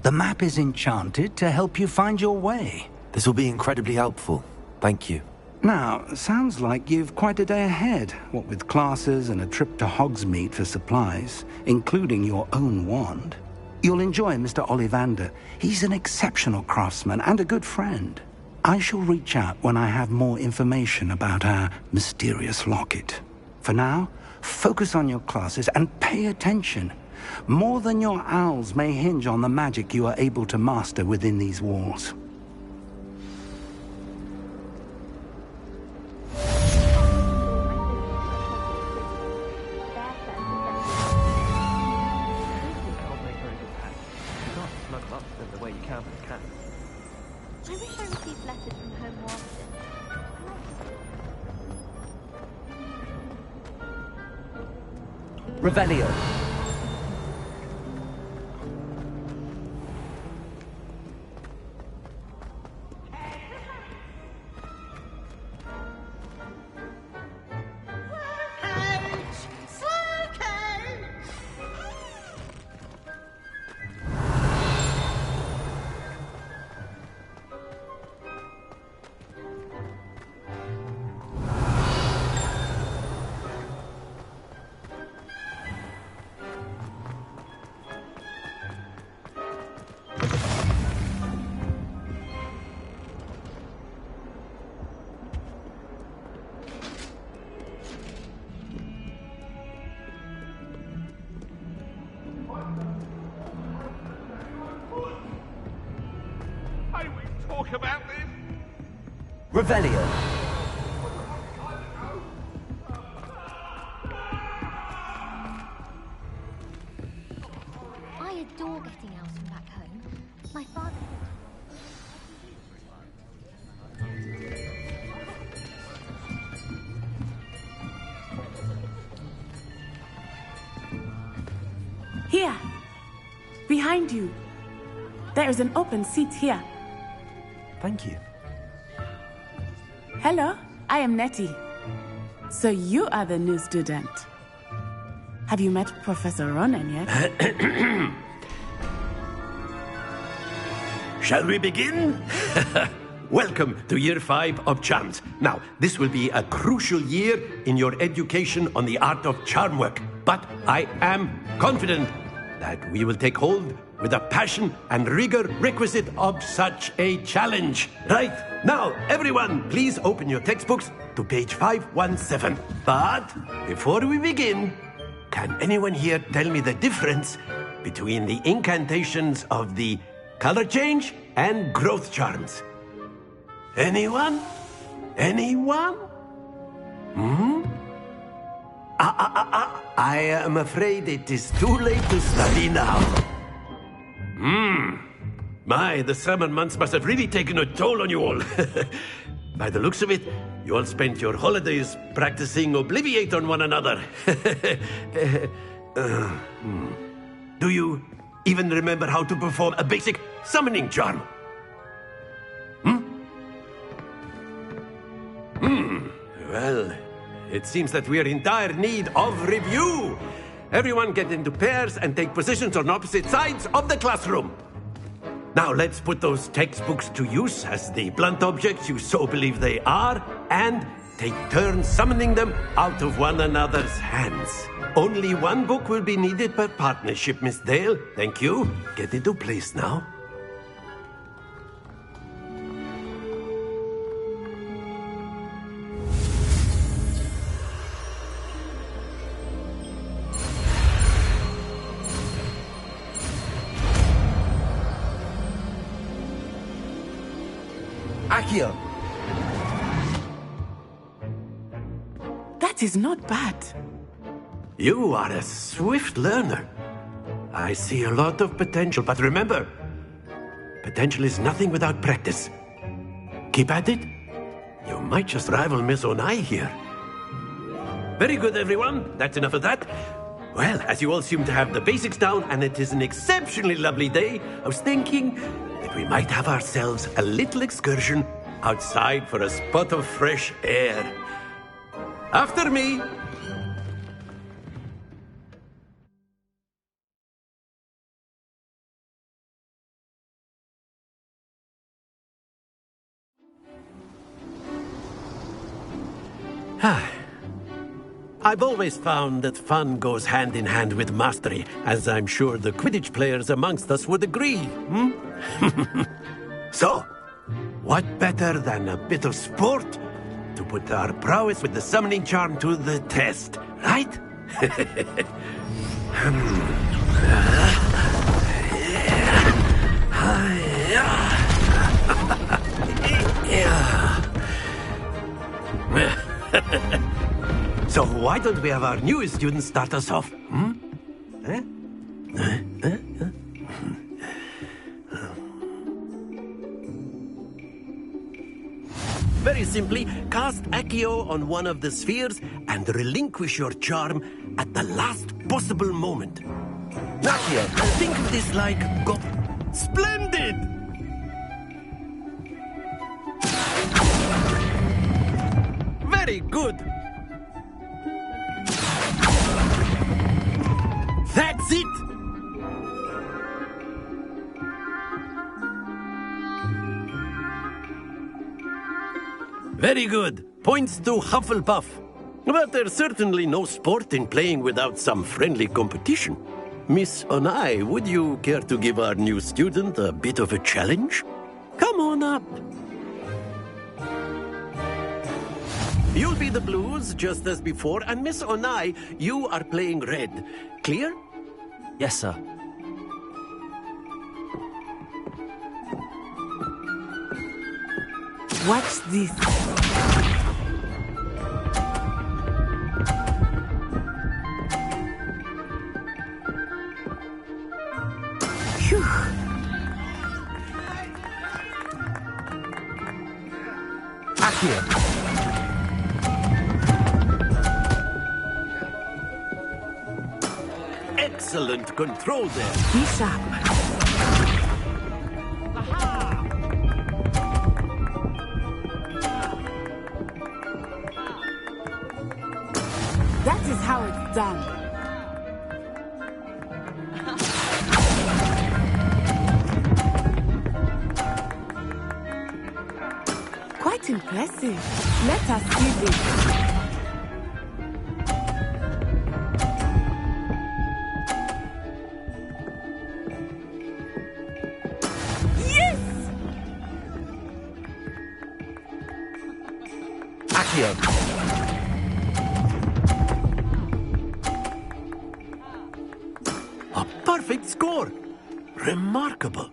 The map is enchanted to help you find your way. This will be incredibly helpful. Thank you. Now, sounds like you've quite a day ahead, what with classes and a trip to Hogsmeade for supplies, including your own wand. You'll enjoy Mr. Ollivander. He's an exceptional craftsman and a good friend. I shall reach out when I have more information about our mysterious locket. For now, focus on your classes and pay attention. More than your owls may hinge on the magic you are able to master within these walls. I wish I received letters from home more often. Revelio. About this? Revelio. I adore getting out from back home. My father... Here! Behind you! There is an open seat here. Thank you. Hello, I am Nettie. So you are the new student. Have you met Professor Ronan yet? Shall we begin? Welcome to Year 5 of Charms. Now, this will be a crucial year in your education on the art of charm work. But I am confident that we will take hold with the passion and rigor requisite of such a challenge. Right, now, everyone, please open your textbooks to page 517. But before we begin, can anyone here tell me the difference between the incantations of the color change and growth charms? Anyone? Anyone? I am afraid it is too late to study now. My, the summer months must have really taken a toll on you all. By the looks of it, you all spent your holidays practicing Obliviate on one another. Do you even remember how to perform a basic summoning charm? Well, it seems that we are in dire need of review. Everyone get into pairs and take positions on opposite sides of the classroom. Now let's put those textbooks to use as the blunt objects you so believe they are, and take turns summoning them out of one another's hands. Only one book will be needed per partnership, Miss Dale. Thank you. Get into place now. Accio! That is not bad. You are a swift learner. I see a lot of potential, but remember, potential is nothing without practice. Keep at it. You might just rival Miss Onai here. Very good, everyone. That's enough of that. Well, as you all seem to have the basics down, and it is an exceptionally lovely day, I was thinking that we might have ourselves a little excursion outside for a spot of fresh air. After me. I've always found that fun goes hand in hand with mastery, as I'm sure the Quidditch players amongst us would agree. So, what better than a bit of sport to put our prowess with the summoning charm to the test, right? So why don't we have our newest student start us off? Very simply, cast Accio on one of the spheres and relinquish your charm at the last possible moment. Accio, think of this like Splendid! Very good! That's it! Very good. Points to Hufflepuff. But there's certainly no sport in playing without some friendly competition. Miss Onai, would you care to give our new student a bit of a challenge? Come on up. You'll be the blues, just as before, and Miss Onai, you are playing red. Clear? Yes, sir. Watch this. Phew. Accio. Excellent control there. Be sharp. That is how it's done. Quite impressive. Let us see this. A perfect score! Remarkable.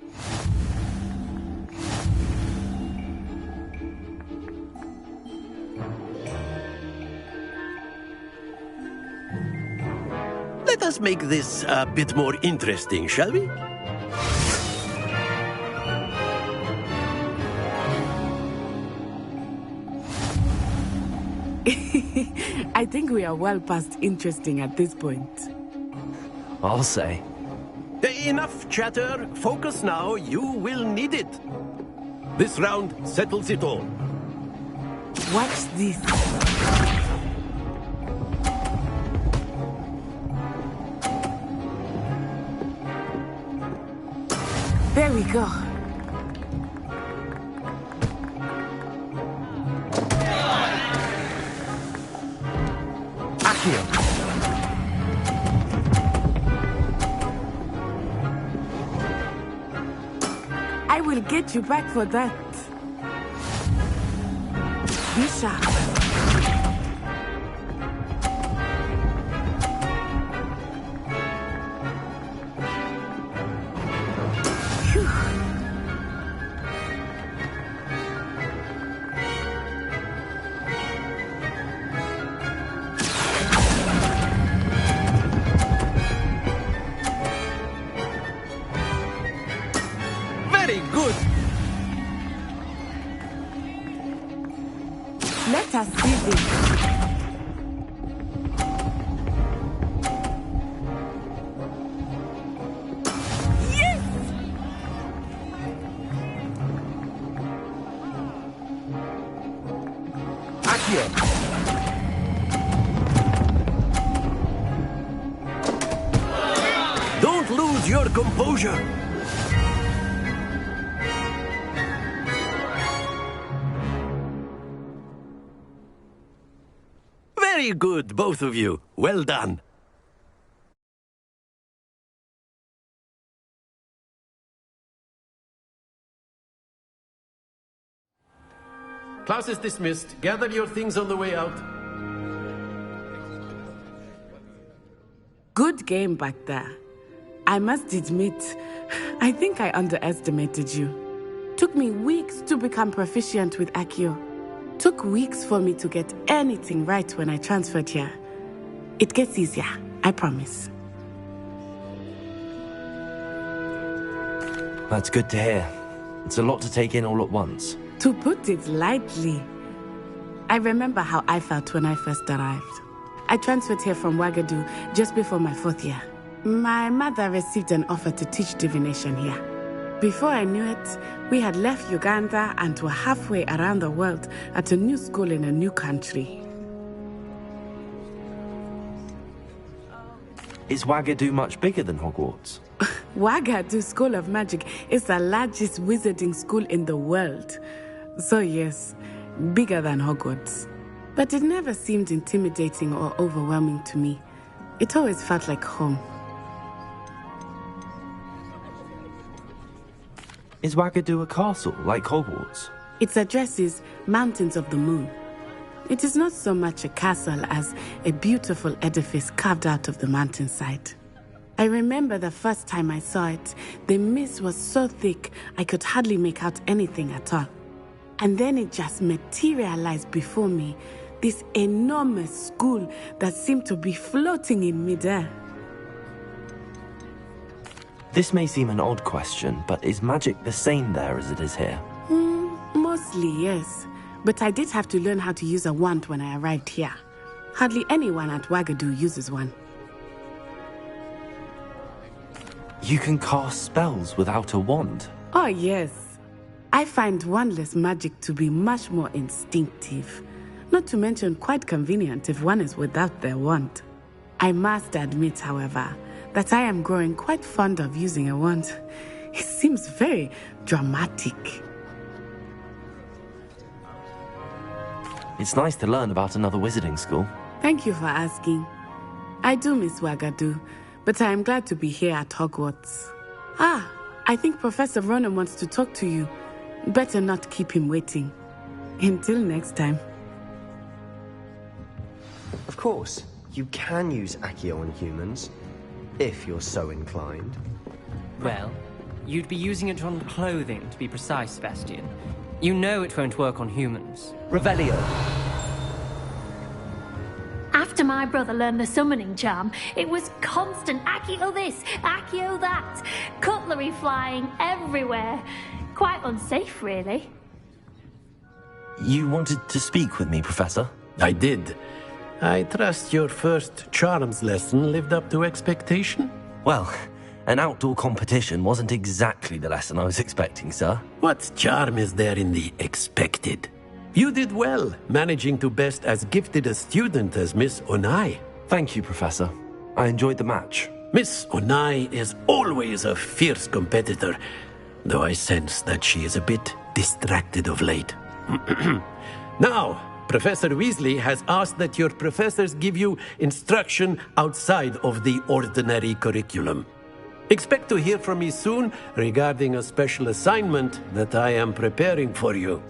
Let us make this a bit more interesting, shall we? I think we are well past interesting at this point. I'll say. Enough chatter. Focus now. You will need it. This round settles it all. Watch this. There we go. I will get you back for that. Be sharp. Phew. Very good. Let us see this. Don't lose your composure. Very good, both of you. Well done. Class is dismissed. Gather your things on the way out. Good game back there. I must admit, I think I underestimated you. Took me weeks to become proficient with Accio. Took weeks for me to get anything right when I transferred here. It gets easier, I promise. That's good to hear. It's a lot to take in all at once. To put it lightly, I remember how I felt when I first arrived. I transferred here from Ouagadougou just before my 4th year. My mother received an offer to teach divination here. Before I knew it, we had left Uganda and were halfway around the world at a new school in a new country. Is Ouagadougou much bigger than Hogwarts? Ouagadougou School of Magic is the largest wizarding school in the world. So yes, bigger than Hogwarts. But it never seemed intimidating or overwhelming to me. It always felt like home. Is Ouagadougou a castle, like Hogwarts? Its address is Mountains of the Moon. It is not so much a castle as a beautiful edifice carved out of the mountainside. I remember the first time I saw it, the mist was so thick I could hardly make out anything at all. And then it just materialized before me, this enormous school that seemed to be floating in midair. This may seem an odd question, but is magic the same there as it is here? Mostly, yes. But I did have to learn how to use a wand when I arrived here. Hardly anyone at Ouagadougou uses one. You can cast spells without a wand? Oh, yes. I find wandless magic to be much more instinctive. Not to mention quite convenient if one is without their wand. I must admit, however, that I am growing quite fond of using a wand. It seems very dramatic. It's nice to learn about another wizarding school. Thank you for asking. I do miss Ouagadougou, but I am glad to be here at Hogwarts. I think Professor Ronan wants to talk to you. Better not keep him waiting. Until next time. Of course, you can use Accio on humans, if you're so inclined. Well, you'd be using it on clothing, to be precise, Sebastian. You know it won't work on humans. Revelio. After my brother learned the summoning charm, it was constant Accio this, Accio that. Cutlery flying everywhere. Quite unsafe, really. You wanted to speak with me, Professor? I did. I trust your first charms lesson lived up to expectation? Well, an outdoor competition wasn't exactly the lesson I was expecting, sir. What charm is there in the expected? You did well, managing to best as gifted a student as Miss Onai. Thank you, Professor. I enjoyed the match. Miss Onai is always a fierce competitor, though I sense that she is a bit distracted of late. Now, Professor Weasley has asked that your professors give you instruction outside of the ordinary curriculum. Expect to hear from me soon regarding a special assignment that I am preparing for you.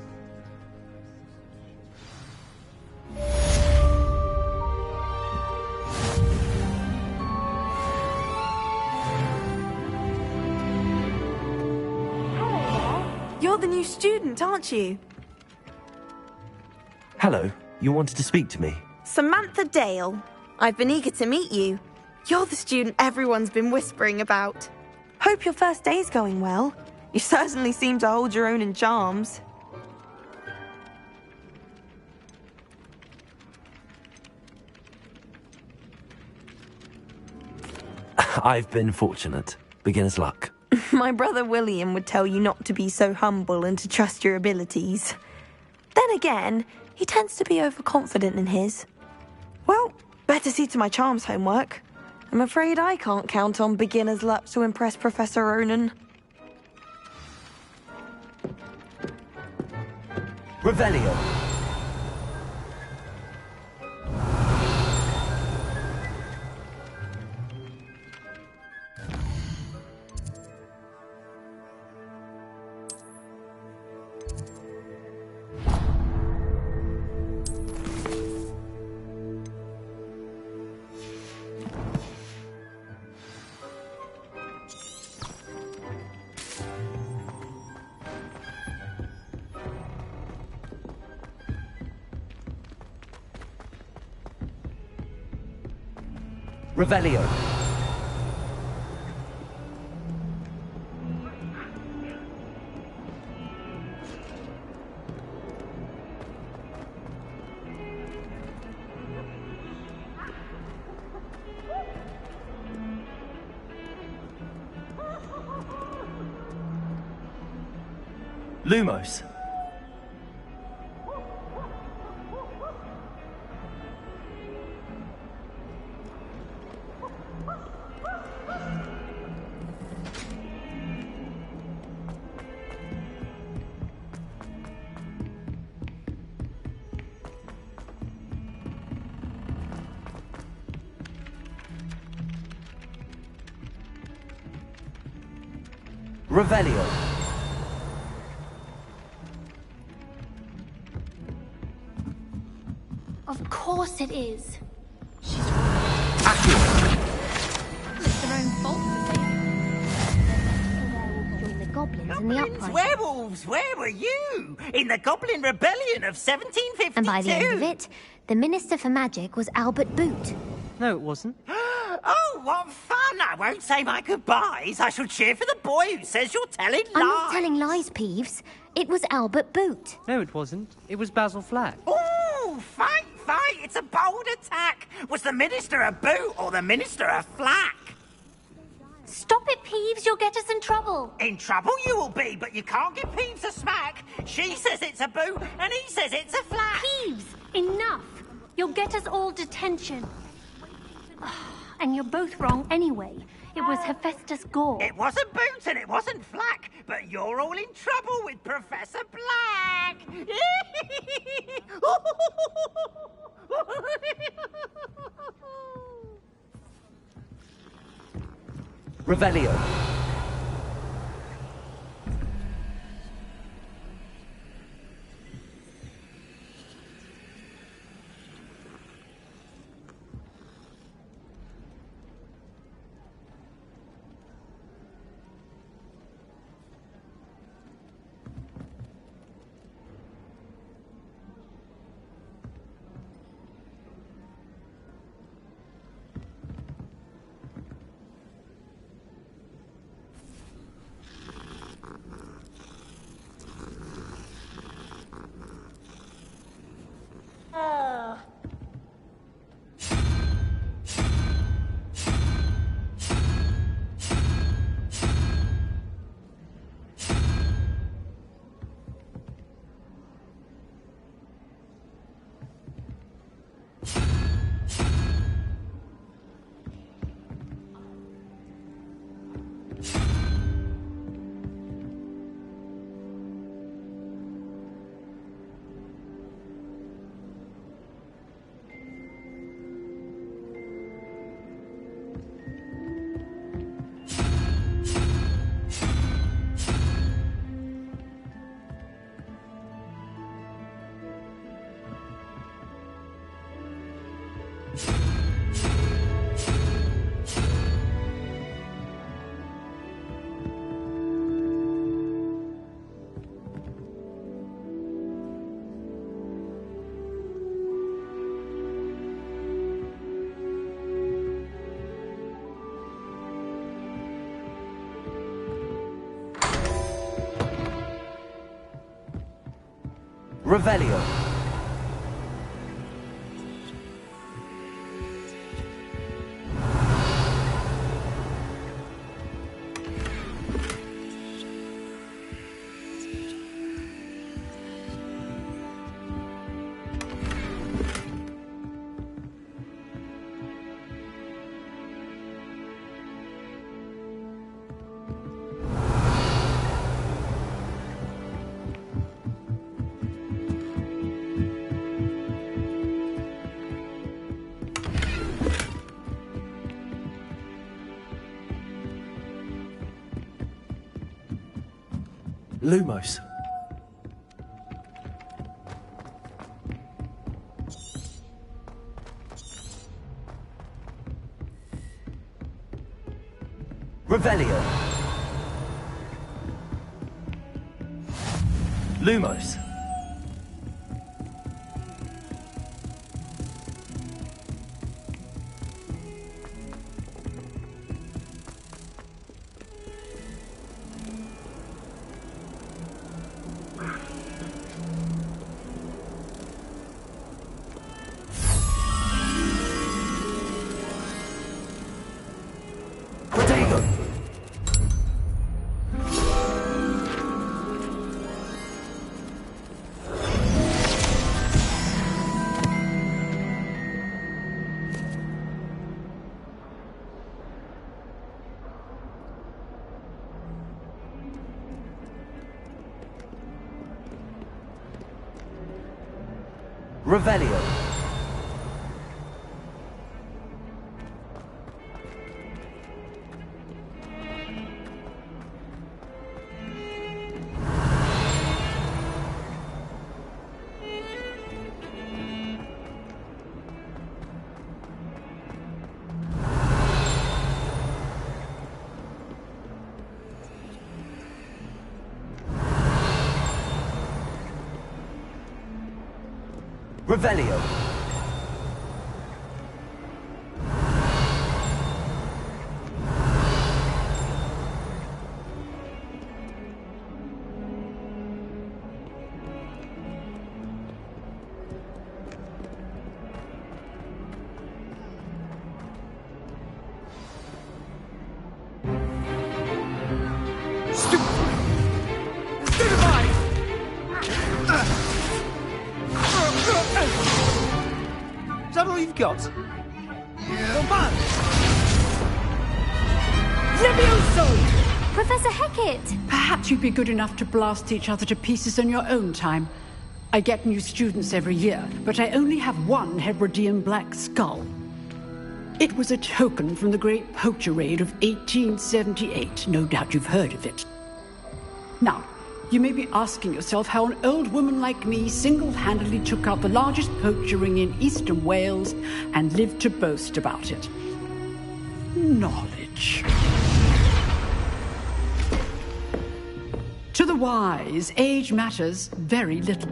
You're the new student, aren't you? Hello, you wanted to speak to me? Samantha Dale. I've been eager to meet you. You're the student everyone's been whispering about. Hope your first day's going well. You certainly seem to hold your own in charms. I've been fortunate. Beginner's luck. My brother William would tell you not to be so humble and to trust your abilities. Then again, he tends to be overconfident in his. Well, better see to my charms homework. I'm afraid I can't count on beginner's luck to impress Professor Ronan. Revelio. Revelio. Lumos. Revelio. Of course it is. It's their own fault for Join the goblins in the uprising. Werewolves, where were you? In the Goblin Rebellion of 1752. And by the end of it, the Minister for Magic was Albert Boot. No, it wasn't. Oh, what fun! I won't say my goodbyes. I shall cheer for the boy who says you're telling lies. I'm not telling lies, Peeves. It was Albert Boot. No, it wasn't. It was Basil Flack. Ooh, fight, fight! It's a bold attack. Was the Minister a boot or the Minister a flack? Stop it, Peeves. You'll get us in trouble. In trouble you will be, but you can't give Peeves a smack. She says it's a boot, and he says it's a flack. Peeves, enough. You'll get us all detention. And you're both wrong anyway. It was Hephaestus Gore. It wasn't Boot and it wasn't Flack, but you're all in trouble with Professor Black. Revelio. Revelio. Lumos. Revelio. Lumos. Revelio. Revelio. Is that all you've got? Come on! Levioso! Professor Hecat! Perhaps you'd be good enough to blast each other to pieces in your own time. I get new students every year, but I only have one Hebridean black skull. It was a token from the Great Poacher Raid of 1878. No doubt you've heard of it. Now, you may be asking yourself how an old woman like me single-handedly took out the largest poacher ring in eastern Wales and lived to boast about it. Knowledge. To the wise, age matters very little.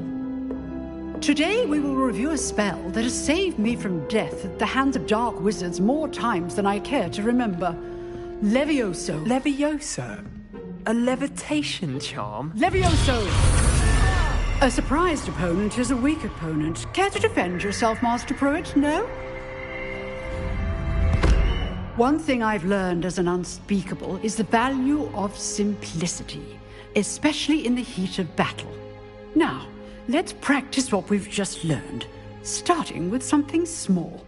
Today we will review a spell that has saved me from death at the hands of dark wizards more times than I care to remember. Levioso. Levioso? A levitation charm? Levioso! A surprised opponent is a weak opponent. Care to defend yourself, Master Pruitt? No? One thing I've learned as an unspeakable is the value of simplicity, especially in the heat of battle. Now, let's practice what we've just learned, starting with something small.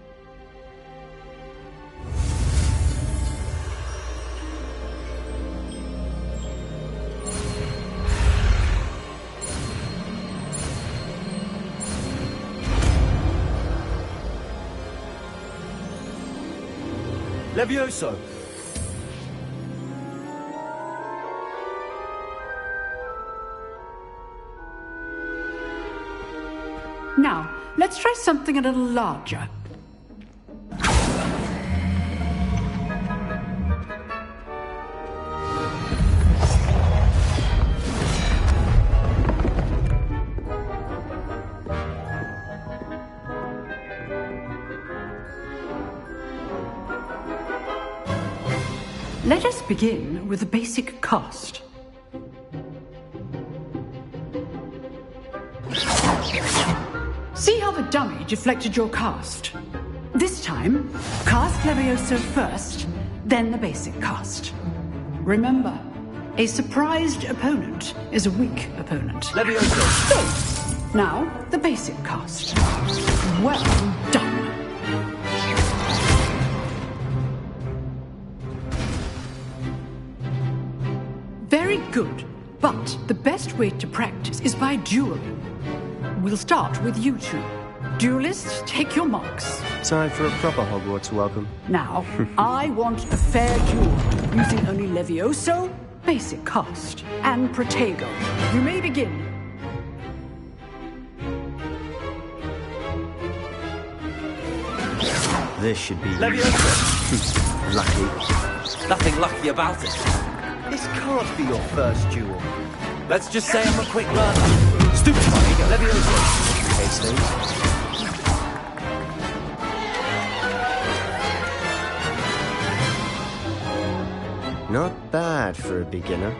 Levioso. Now, let's try something a little larger. Let us begin with the basic cast. See how the dummy deflected your cast? This time, cast Levioso first, then the basic cast. Remember, a surprised opponent is a weak opponent. Levioso! So, now the basic cast. Well done. Very good, but the best way to practice is by dueling. We'll start with you two. Duelists, take your marks. Time for a proper Hogwarts welcome. Now, I want a fair duel, using only Levioso, basic cast, and Protego. You may begin. This should be Levioso! lucky. Nothing lucky about it. This can't be your first duel. Let's just say I'm a quick learner. Stupid Levioso! Hastings. Not bad for a beginner.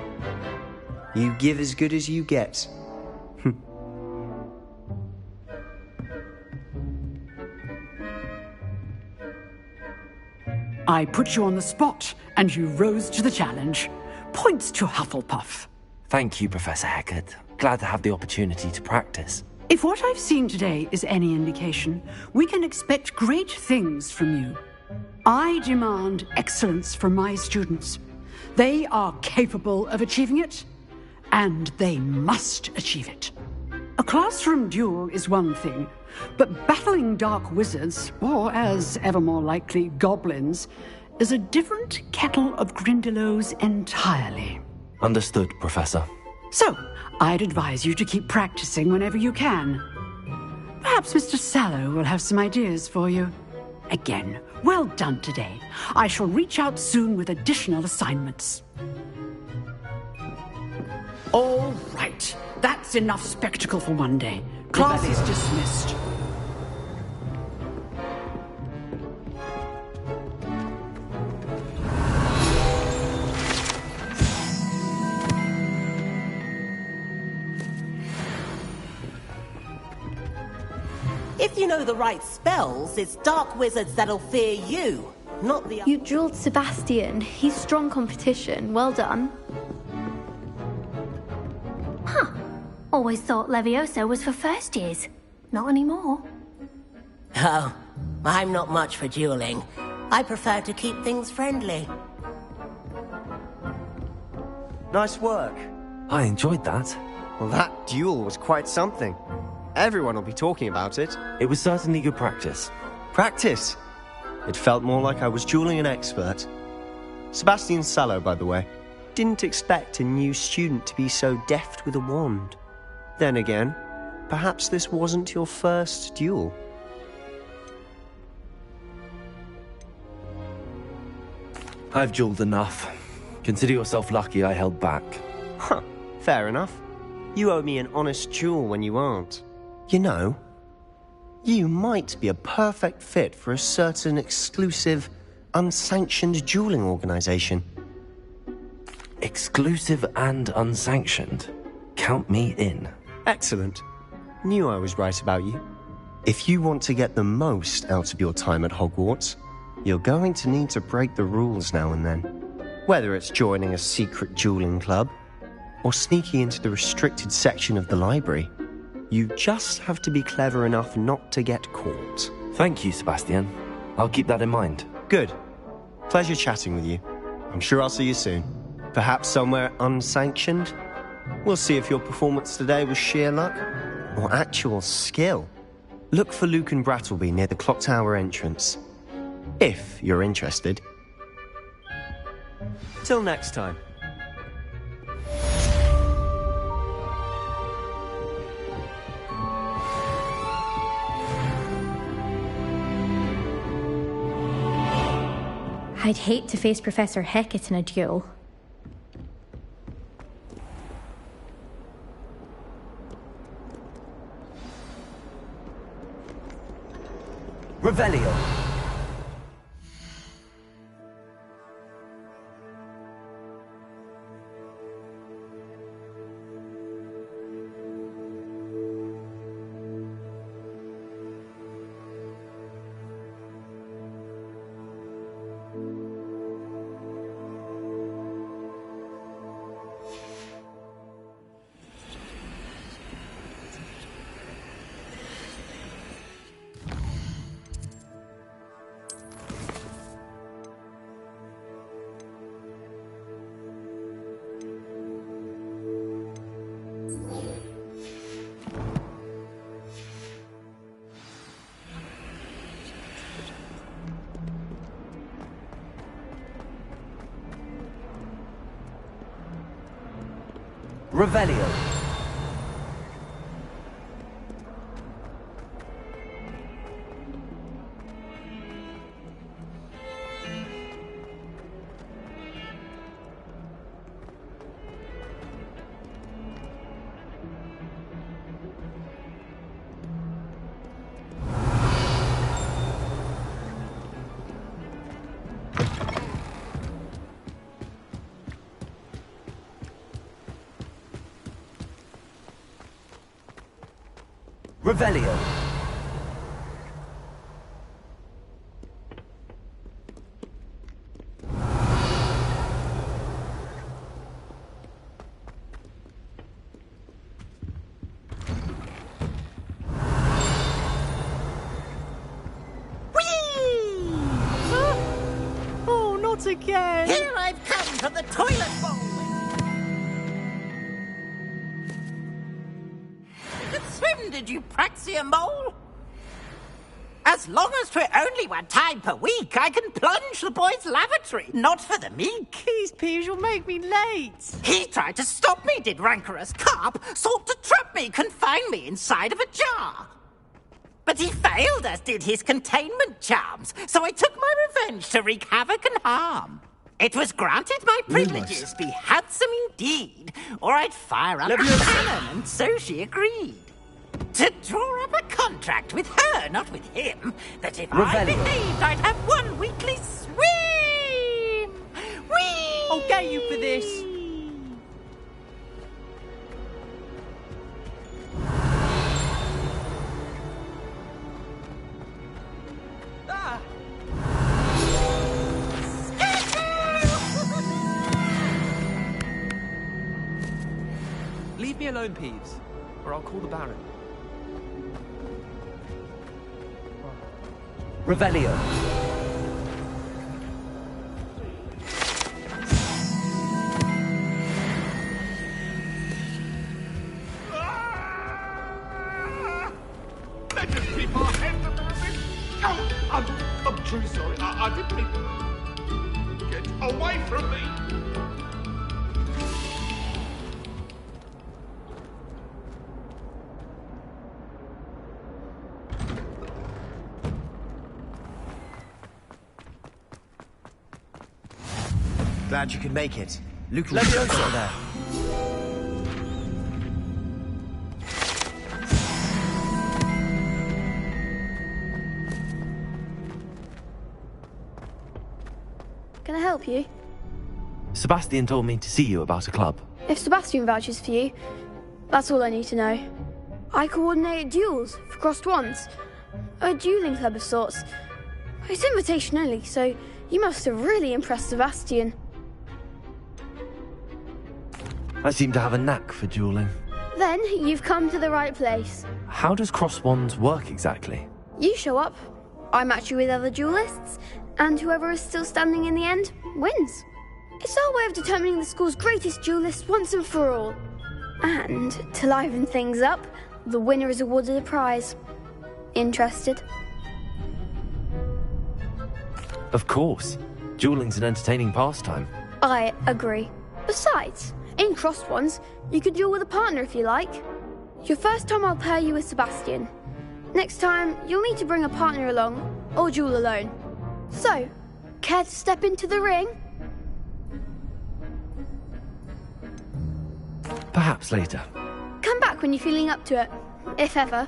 You give as good as you get. I put you on the spot, and you rose to the challenge. Points to Hufflepuff. Thank you, Professor Hecat. Glad to have the opportunity to practice. If what I've seen today is any indication, we can expect great things from you. I demand excellence from my students. They are capable of achieving it, and they must achieve it. A classroom duel is one thing, but battling dark wizards, or as ever more likely, goblins, is a different kettle of Grindylows entirely. Understood, Professor. So, I'd advise you to keep practicing whenever you can. Perhaps Mr. Sallow will have some ideas for you. Again, well done today. I shall reach out soon with additional assignments. All right. That's enough spectacle for one day. Class is dismissed. If you know the right spells, it's dark wizards that'll fear you, not the... You dueled Sebastian. He's strong competition. Well done. Huh. Always thought Levioso was for first years. Not anymore. Oh, I'm not much for dueling. I prefer to keep things friendly. Nice work. I enjoyed that. Well, that duel was quite something. Everyone will be talking about it. It was certainly good practice. Practice? It felt more like I was dueling an expert. Sebastian Sallow, by the way. Didn't expect a new student to be so deft with a wand. Then again, perhaps this wasn't your first duel. I've dueled enough. Consider yourself lucky I held back. Huh, fair enough. You owe me an honest duel when you aren't. You know, you might be a perfect fit for a certain exclusive, unsanctioned dueling organization. Exclusive and unsanctioned? Count me in. Excellent. Knew I was right about you. If you want to get the most out of your time at Hogwarts, you're going to need to break the rules now and then. Whether it's joining a secret dueling club, or sneaking into the restricted section of the library, you just have to be clever enough not to get caught. Thank you, Sebastian. I'll keep that in mind. Good. Pleasure chatting with you. I'm sure I'll see you soon. Perhaps somewhere unsanctioned? We'll see if your performance today was sheer luck or actual skill. Look for Luke and Brattleby near the clock tower entrance. If you're interested. Till next time. I'd hate to face Professor Hecat in a duel. Revelio. Revelio. Revelio. Oh, not again! Here I've come for the toilet bowl! You could swim, did you, Praxia Mole? As long as 'twere only one time per week, I can plunge the boy's lavatory, not for the meek. These peas will make me late. He tried to stop me, did rancorous carp, sought to trap me, confine me inside of a jar. But he failed, as did his containment charms, so I took my revenge to wreak havoc and harm. It was granted my privileges be handsome indeed, or I'd fire up a cannon, and so she agreed. To draw up a contract with her, not with him, that if I behaved, I'd have one weekly swim! Whee! I'll get you for this. Ah! Leave me alone, Peeves, or I'll call the Baron. Revelio. Let us keep our heads about this. Oh, I'm truly sorry. I didn't mean... Get away from me! Glad you could make it. Luke Leviosa there. Can I help you? Sebastian told me to see you about a club. If Sebastian vouches for you, that's all I need to know. I coordinate duels for crossed wands. A dueling club of sorts. It's invitation only, so you must have really impressed Sebastian. I seem to have a knack for dueling. Then you've come to the right place. How does cross wands work exactly? You show up, I match you with other duelists, and whoever is still standing in the end wins. It's our way of determining the school's greatest duelist once and for all. And to liven things up, the winner is awarded a prize. Interested? Of course. Dueling's an entertaining pastime. I agree. Besides, in crossed ones, you could duel with a partner if you like. Your first time I'll pair you with Sebastian. Next time, you'll need to bring a partner along, or duel alone. So, care to step into the ring? Perhaps later. Come back when you're feeling up to it, if ever.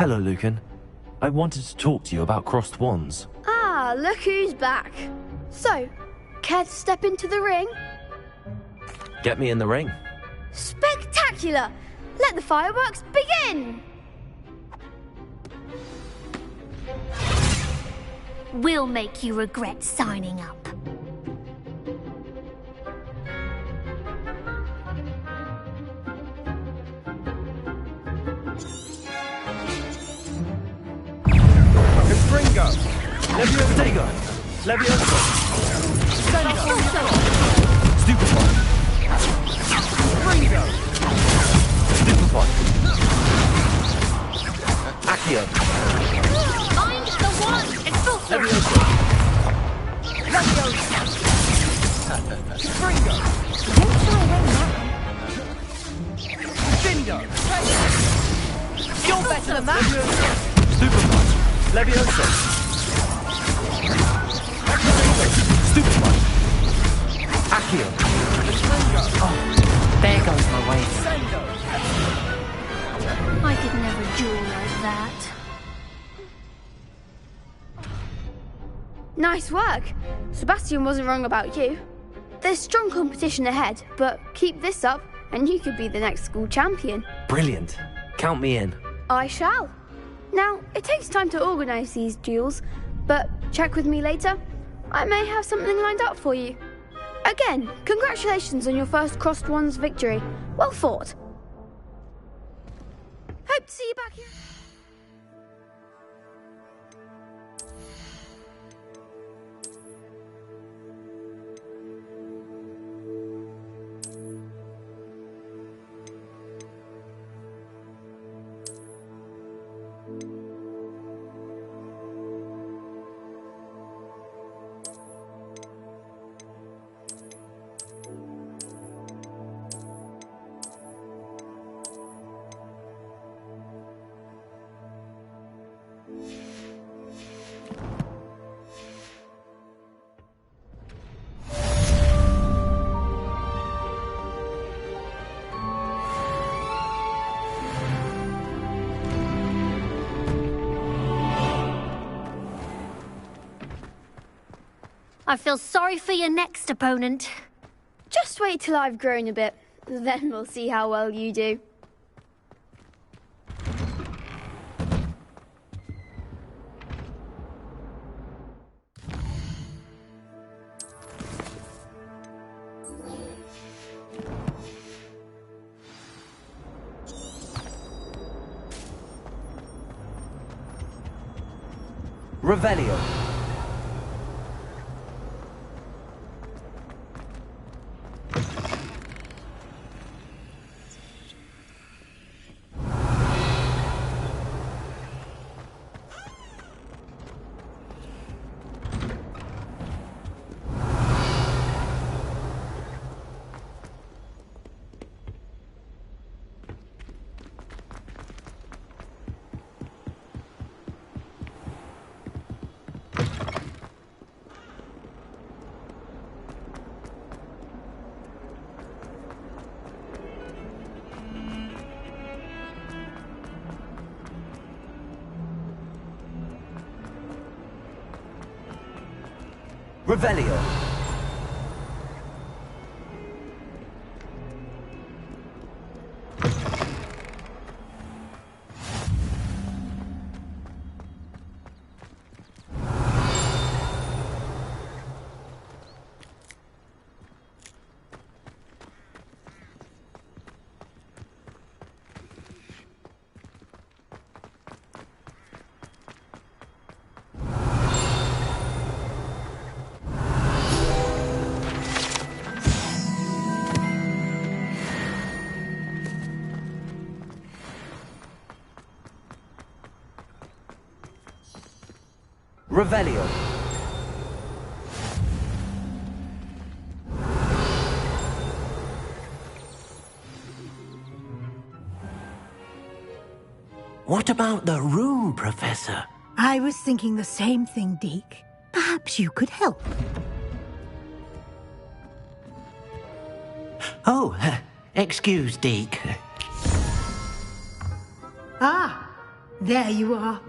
Hello, Lucan. I wanted to talk to you about crossed wands. Ah, look who's back. So, care to step into the ring? Get me in the ring. Spectacular! Let the fireworks begin! We'll make you regret signing up. Confringo! Leviosa! Leviosa! Stupefy! Fringo! Stupefy! Accio! Find the one! Expulsor! Leviosa! Leviosa! Fringo! Dindo! You're better than that! Stupefy! Leviosa! Stupefy! Accio! Oh, there goes my way. I could never duel like that. Nice work. Sebastian wasn't wrong about you. There's strong competition ahead, but keep this up and you could be the next school champion. Brilliant. Count me in. I shall. Now, it takes time to organise these duels, but check with me later. I may have something lined up for you. Again, congratulations on your first Crossed Wands victory. Well fought. Hope to see you back here. I feel sorry for your next opponent. Just wait till I've grown a bit, then we'll see how well you do. Revelio. Revelio. Revelio. What about the room, Professor? I was thinking the same thing, Deke. Perhaps you could help. Oh, excuse, Deke. Ah, There you are.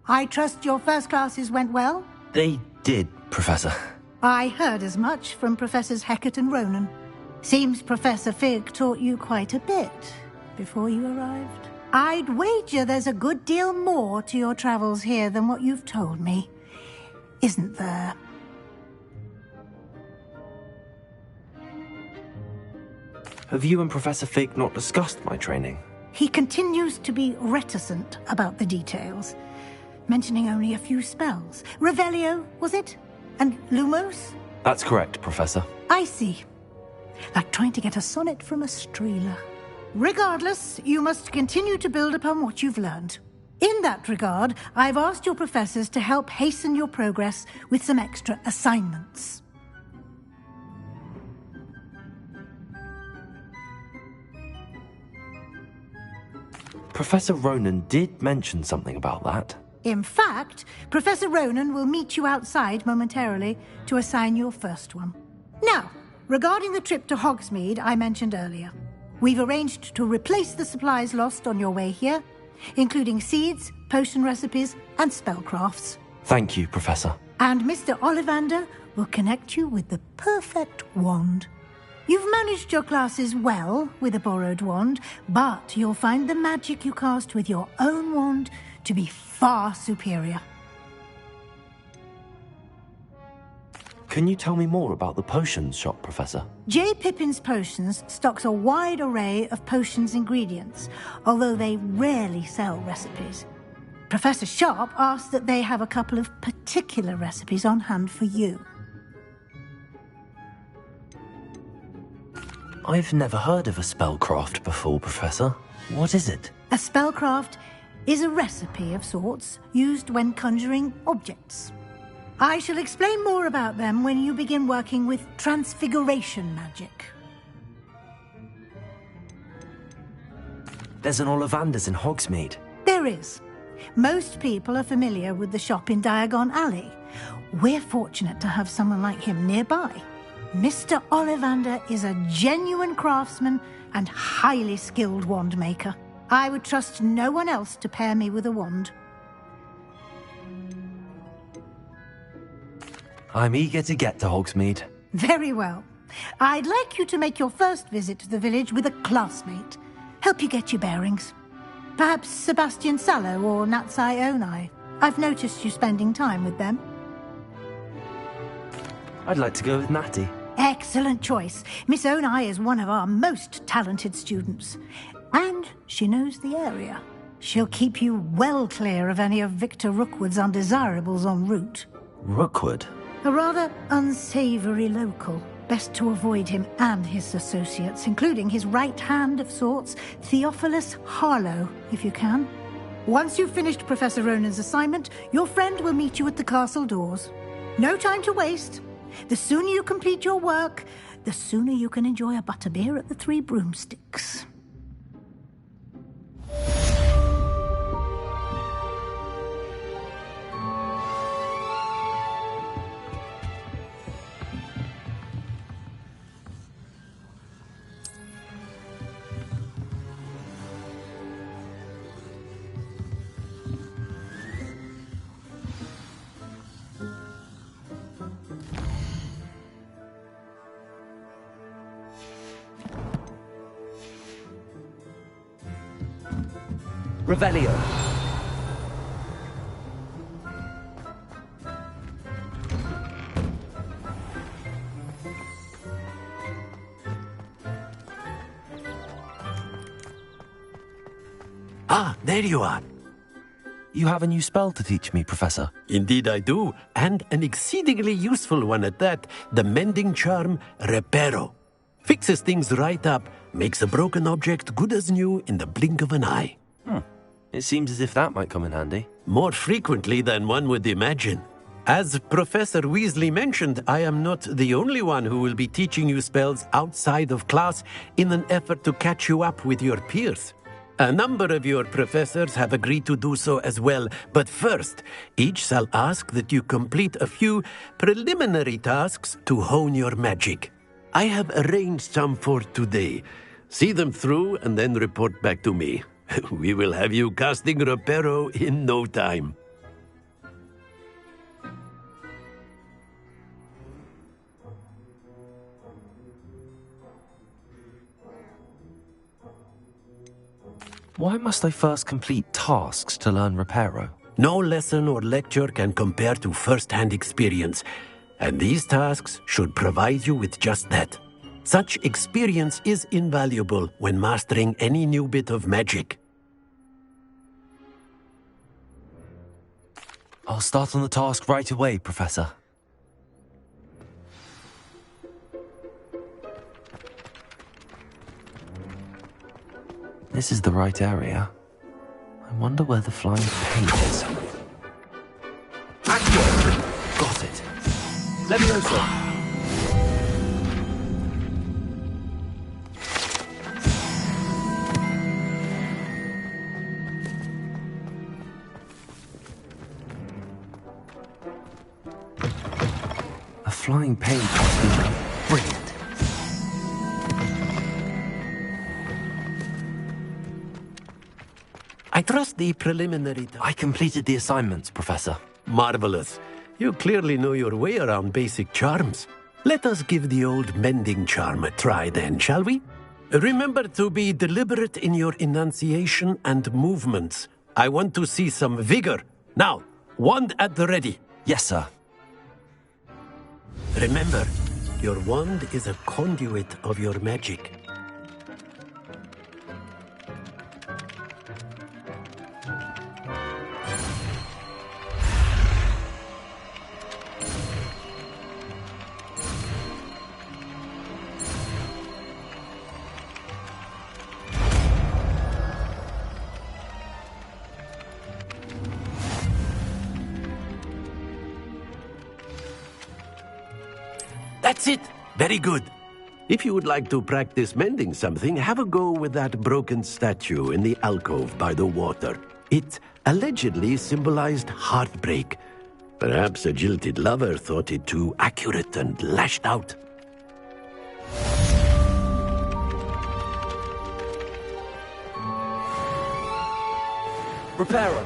I trust your first classes went well? They did, Professor. I heard as much from Professors Hecat and Ronan. Seems Professor Fig taught you quite a bit before you arrived. I'd wager there's a good deal more to your travels here than what you've told me. Isn't there? Have you and Professor Fig not discussed my training? He continues to be reticent about the details, mentioning only a few spells. Revelio, was it? And Lumos? That's correct, Professor. I see. Like trying to get a sonnet from a streeler. Regardless, you must continue to build upon what you've learned. In that regard, I've asked your professors to help hasten your progress with some extra assignments. Professor Ronan did mention something about that. In fact, Professor Ronan will meet you outside momentarily to assign your first one. Now, regarding the trip to Hogsmeade I mentioned earlier, we've arranged to replace the supplies lost on your way here, including seeds, potion recipes, and spellcrafts. Thank you, Professor. And Mr. Ollivander will connect you with the perfect wand. You've managed your classes well with a borrowed wand, but you'll find the magic you cast with your own wand to be far superior. Can you tell me more about the potions shop, Professor? J. Pippin's Potions stocks a wide array of potions ingredients, although they rarely sell recipes. Professor Sharp asked that they have a couple of particular recipes on hand for you. I've never heard of a spellcraft before, Professor. What is it? A spellcraft is a recipe of sorts used when conjuring objects. I shall explain more about them when you begin working with transfiguration magic. There's an Ollivander's in Hogsmeade. There is. Most people are familiar with the shop in Diagon Alley. We're fortunate to have someone like him nearby. Mr. Ollivander is a genuine craftsman and highly skilled wand maker. I would trust no one else to pair me with a wand. I'm eager to get to Hogsmeade. Very well. I'd like you to make your first visit to the village with a classmate. Help you get your bearings. Perhaps Sebastian Sallow or Natsai Onai. I've noticed you spending time with them. I'd like to go with Natty. Excellent choice. Miss Onai is one of our most talented students. And she knows the area. She'll keep you well clear of any of Victor Rookwood's undesirables en route. Rookwood? A rather unsavoury local. Best to avoid him and his associates, including his right hand of sorts, Theophilus Harlow, if you can. Once you've finished Professor Ronan's assignment, your friend will meet you at the castle doors. No time to waste. The sooner you complete your work, the sooner you can enjoy a butterbeer at the Three Broomsticks. Revelio. Ah, there you are. You have a new spell to teach me, Professor. Indeed I do, and an exceedingly useful one at that. The mending charm, Reparo. Fixes things right up, makes a broken object good as new in the blink of an eye. It seems as if that might come in handy. More frequently than one would imagine. As Professor Weasley mentioned, I am not the only one who will be teaching you spells outside of class in an effort to catch you up with your peers. A number of your professors have agreed to do so as well, but first, each shall ask that you complete a few preliminary tasks to hone your magic. I have arranged some for today. See them through and then report back to me. We will have you casting Reparo in no time. Why must I first complete tasks to learn Reparo? No lesson or lecture can compare to first-hand experience, and these tasks should provide you with just that. Such experience is invaluable when mastering any new bit of magic. I'll start on the task right away, Professor. This is the right area. I wonder where the flying paint is. Got it. Let me know, sir. A flying paint costume. Brilliant. I trust the preliminary... I completed the assignments, Professor. Marvelous. You clearly know your way around basic charms. Let us give the old mending charm a try then, shall we? Remember to be deliberate in your enunciation and movements. I want to see some vigor. Now, wand at the ready. Yes, sir. Remember, your wand is a conduit of your magic. That's it. Very good. If you would like to practice mending something, have a go with that broken statue in the alcove by the water. It allegedly symbolized heartbreak. Perhaps a jilted lover thought it too accurate and lashed out. Reparo.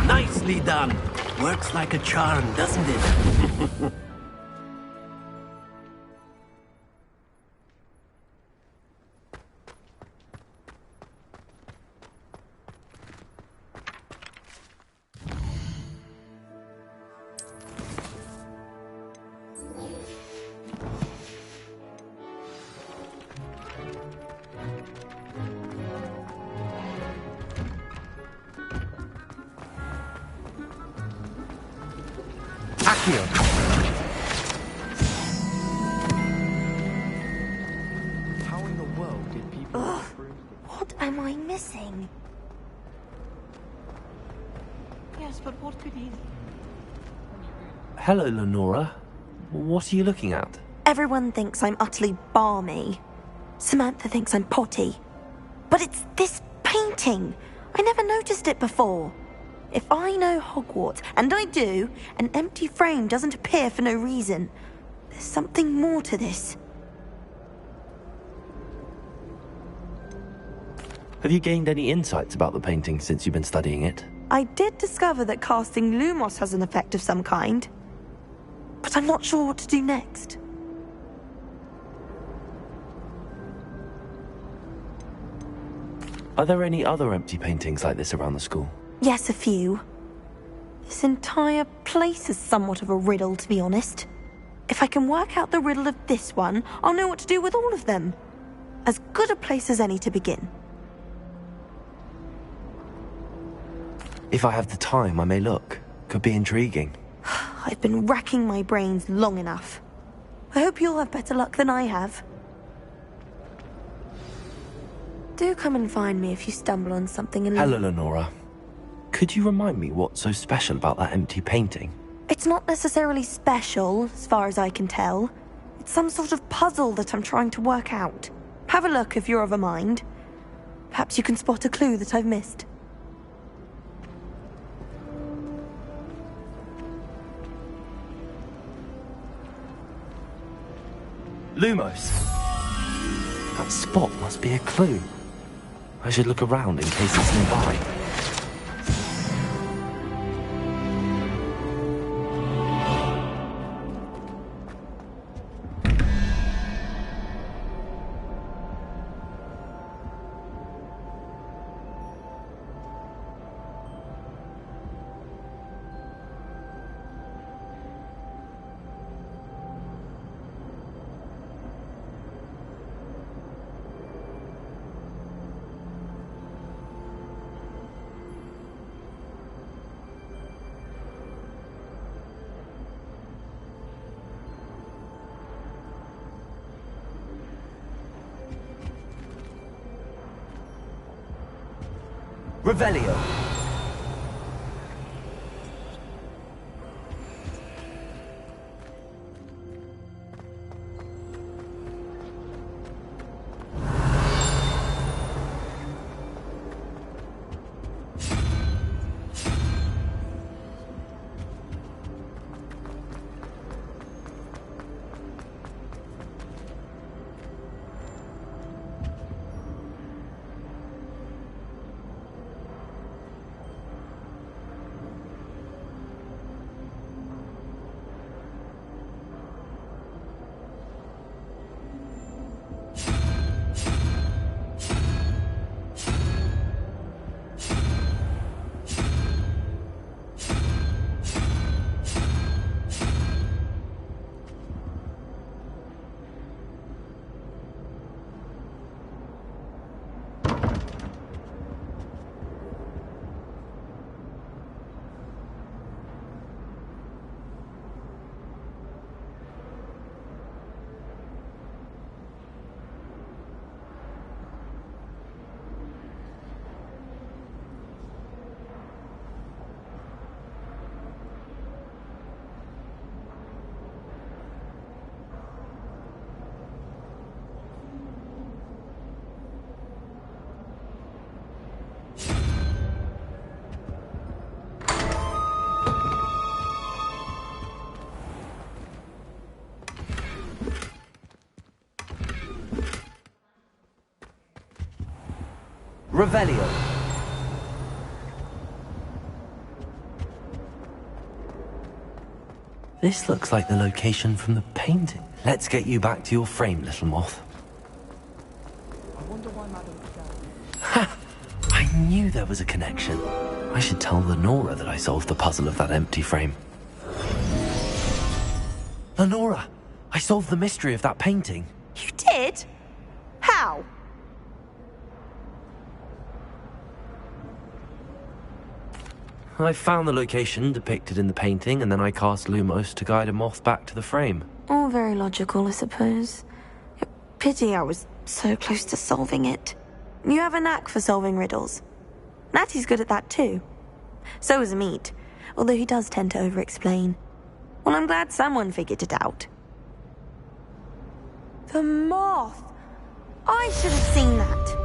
Nicely done. Works like a charm, doesn't it? How in the world did people... What am I missing? Yes, but what could he... Hello, Lenora. What are you looking at? Everyone thinks I'm utterly balmy. Samantha thinks I'm potty. But it's this painting. I never noticed it before. If I know Hogwarts, and I do, an empty frame doesn't appear for no reason. There's something more to this. Have you gained any insights about the painting since you've been studying it? I did discover that casting Lumos has an effect of some kind. But I'm not sure what to do next. Are there any other empty paintings like this around the school? Yes, a few. This entire place is somewhat of a riddle, to be honest. If I can work out the riddle of this one, I'll know what to do with all of them. As good a place as any to begin. If I have the time, I may look. Could be intriguing. I've been racking my brains long enough. I hope you'll have better luck than I have. Do come and find me if you stumble on something and... Hello, Lenora. Could you remind me what's so special about that empty painting? It's not necessarily special, as far as I can tell. It's some sort of puzzle that I'm trying to work out. Have a look if you're of a mind. Perhaps you can spot a clue that I've missed. Lumos. That spot must be a clue. I should look around in case it's nearby. Revelio. Revelio. This looks like the location from the painting. Let's get you back to your frame, little moth. I wonder why Madam... Ha! I knew there was a connection. I should tell Lenora that I solved the puzzle of that empty frame. Lenora! I solved the mystery of that painting. You did? How? I found the location depicted in the painting, and then I cast Lumos to guide a moth back to the frame. All very logical, I suppose. Pity I was so close to solving it. You have a knack for solving riddles. Natty's good at that too. So is Amit, although he does tend to over-explain. Well, I'm glad someone figured it out. The moth! I should have seen that.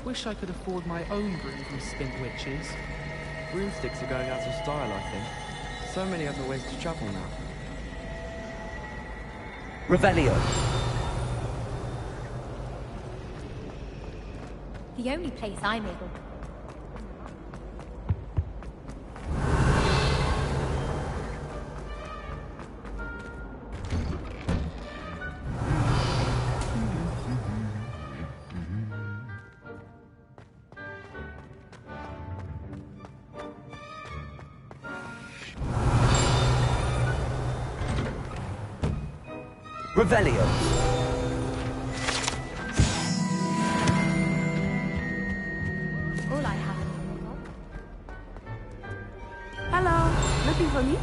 Wish I could afford my own broom from Spint Witches. Broomsticks are going out of style, I think. So many other ways to travel now. Revelio. The only place I'm able... Revelio. All I have... Hello, looking for me?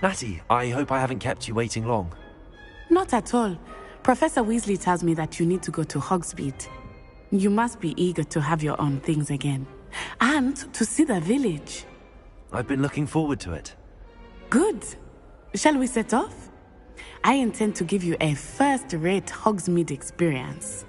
Natty, I hope I haven't kept you waiting long. Not at all. Professor Weasley tells me that you need to go to Hogsmeade. You must be eager to have your own things again. And to see the village. I've been looking forward to it. Good. Shall we set off? I intend to give you a first-rate Hogsmeade experience.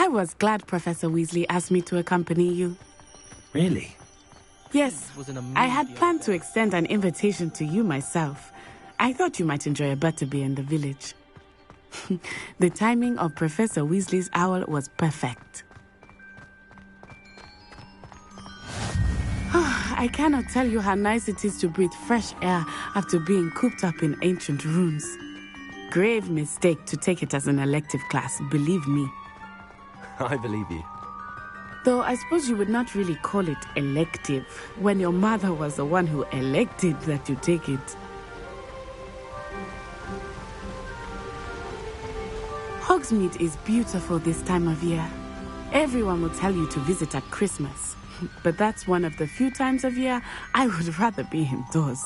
I was glad Professor Weasley asked me to accompany you. Really? Yes, I had planned to extend an invitation to you myself. I thought you might enjoy a butterbeer in the village. The timing of Professor Weasley's owl was perfect. I cannot tell you how nice it is to breathe fresh air after being cooped up in ancient rooms. Grave mistake to take it as an elective class, believe me. I believe you. Though I suppose you would not really call it elective when your mother was the one who elected that you take it. Hogsmeade is beautiful this time of year. Everyone will tell you to visit at Christmas. But that's one of the few times of year I would rather be indoors.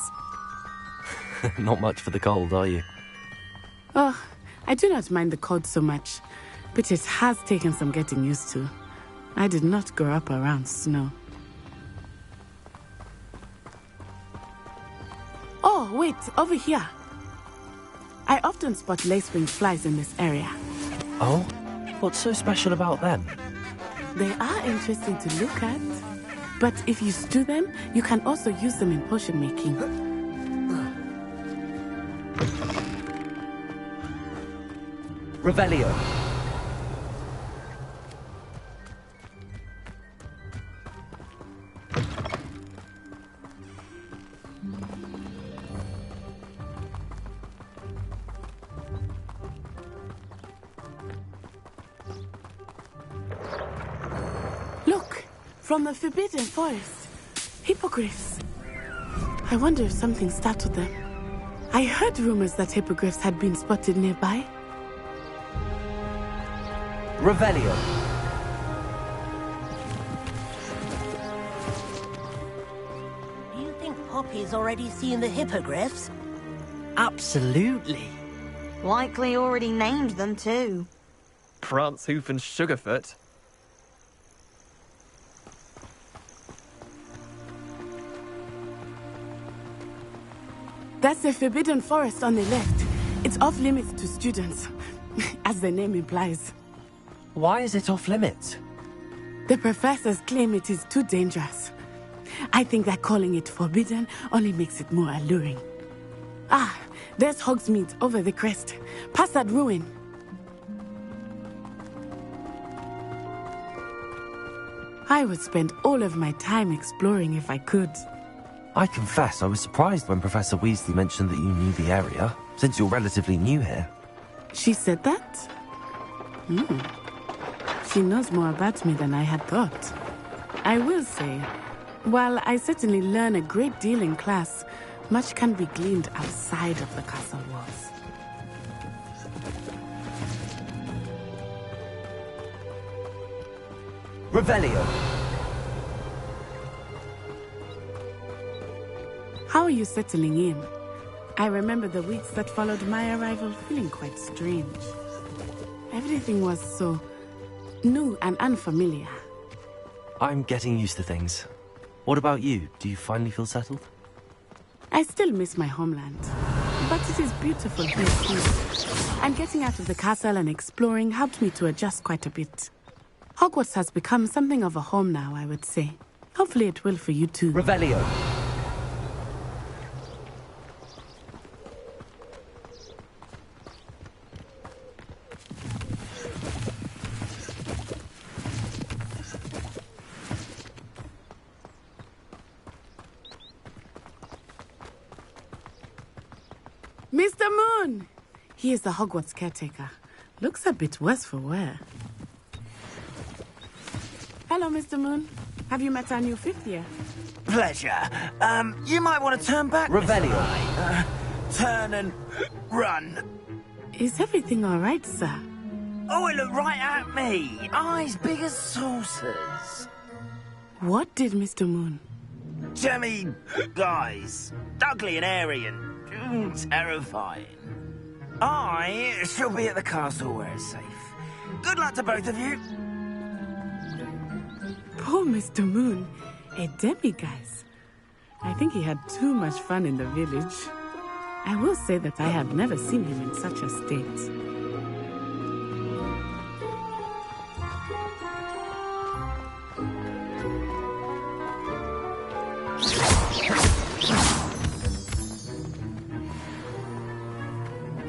Not much for the cold, are you? Oh, I do not mind the cold so much. But it has taken some getting used to. I did not grow up around snow. Oh, wait, over here. I often spot lacewing flies in this area. Oh? What's so special about them? They are interesting to look at. But if you stew them, you can also use them in potion making. Revelio. Look, from the Forbidden Forest. Hippogriffs. I wonder if something startled them. I heard rumors that hippogriffs had been spotted nearby. Revelio. Do you think Poppy's already seen the hippogriffs? Absolutely. Likely already named them too. Prance, Hoof and Sugarfoot. That's the Forbidden Forest on the left. It's off limits to students, as the name implies. Why is it off limits? The professors claim it is too dangerous. I think that calling it forbidden only makes it more alluring. Ah, there's Hogsmeade over the crest. Past that ruin. I would spend all of my time exploring if I could. I confess I was surprised when Professor Weasley mentioned that you knew the area, since you're relatively new here. She said that? She knows more about me than I had thought. I will say, while I certainly learn a great deal in class, much can be gleaned outside of the castle walls. Revelio. How are you settling in? I remember the weeks that followed my arrival feeling quite strange. Everything was so new and unfamiliar. I'm getting used to things. What about you? Do you finally feel settled? I still miss my homeland, but it is beautiful here too. And getting out of the castle and exploring helped me to adjust quite a bit. Hogwarts has become something of a home now, I would say. Hopefully it will for you too. Revelio. Mr. Moon! He is the Hogwarts caretaker. Looks a bit worse for wear. Hello, Mr. Moon. Have you met our new fifth year? Pleasure. You might want to turn back. Revelio. Turn and run. Is everything all right, sir? Oh, it looked right at me. Eyes big as saucers. What did Mr. Moon? Jemmy guys. Ugly and airy and terrifying. I shall be at the castle where it's safe. Good luck to both of you. Poor Mr. Moon. A demiguise. I think he had too much fun in the village. I will say that I have never seen him in such a state.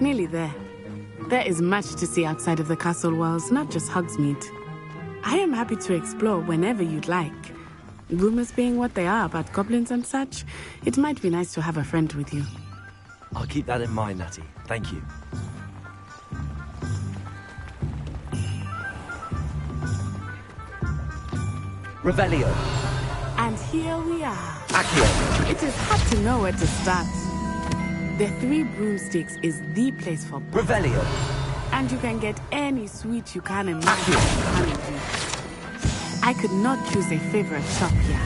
Nearly there. There is much to see outside of the castle walls, not just Hogsmeade. I am happy to explore whenever you'd like. Rumors being what they are about goblins and such, it might be nice to have a friend with you. I'll keep that in mind, Natty. Thank you. Revelio. And here we are. Accio. It is hard to know where to start. The Three Broomsticks is the place for Revelio. And you can get any sweet you can imagine. I could not choose a favorite shop here.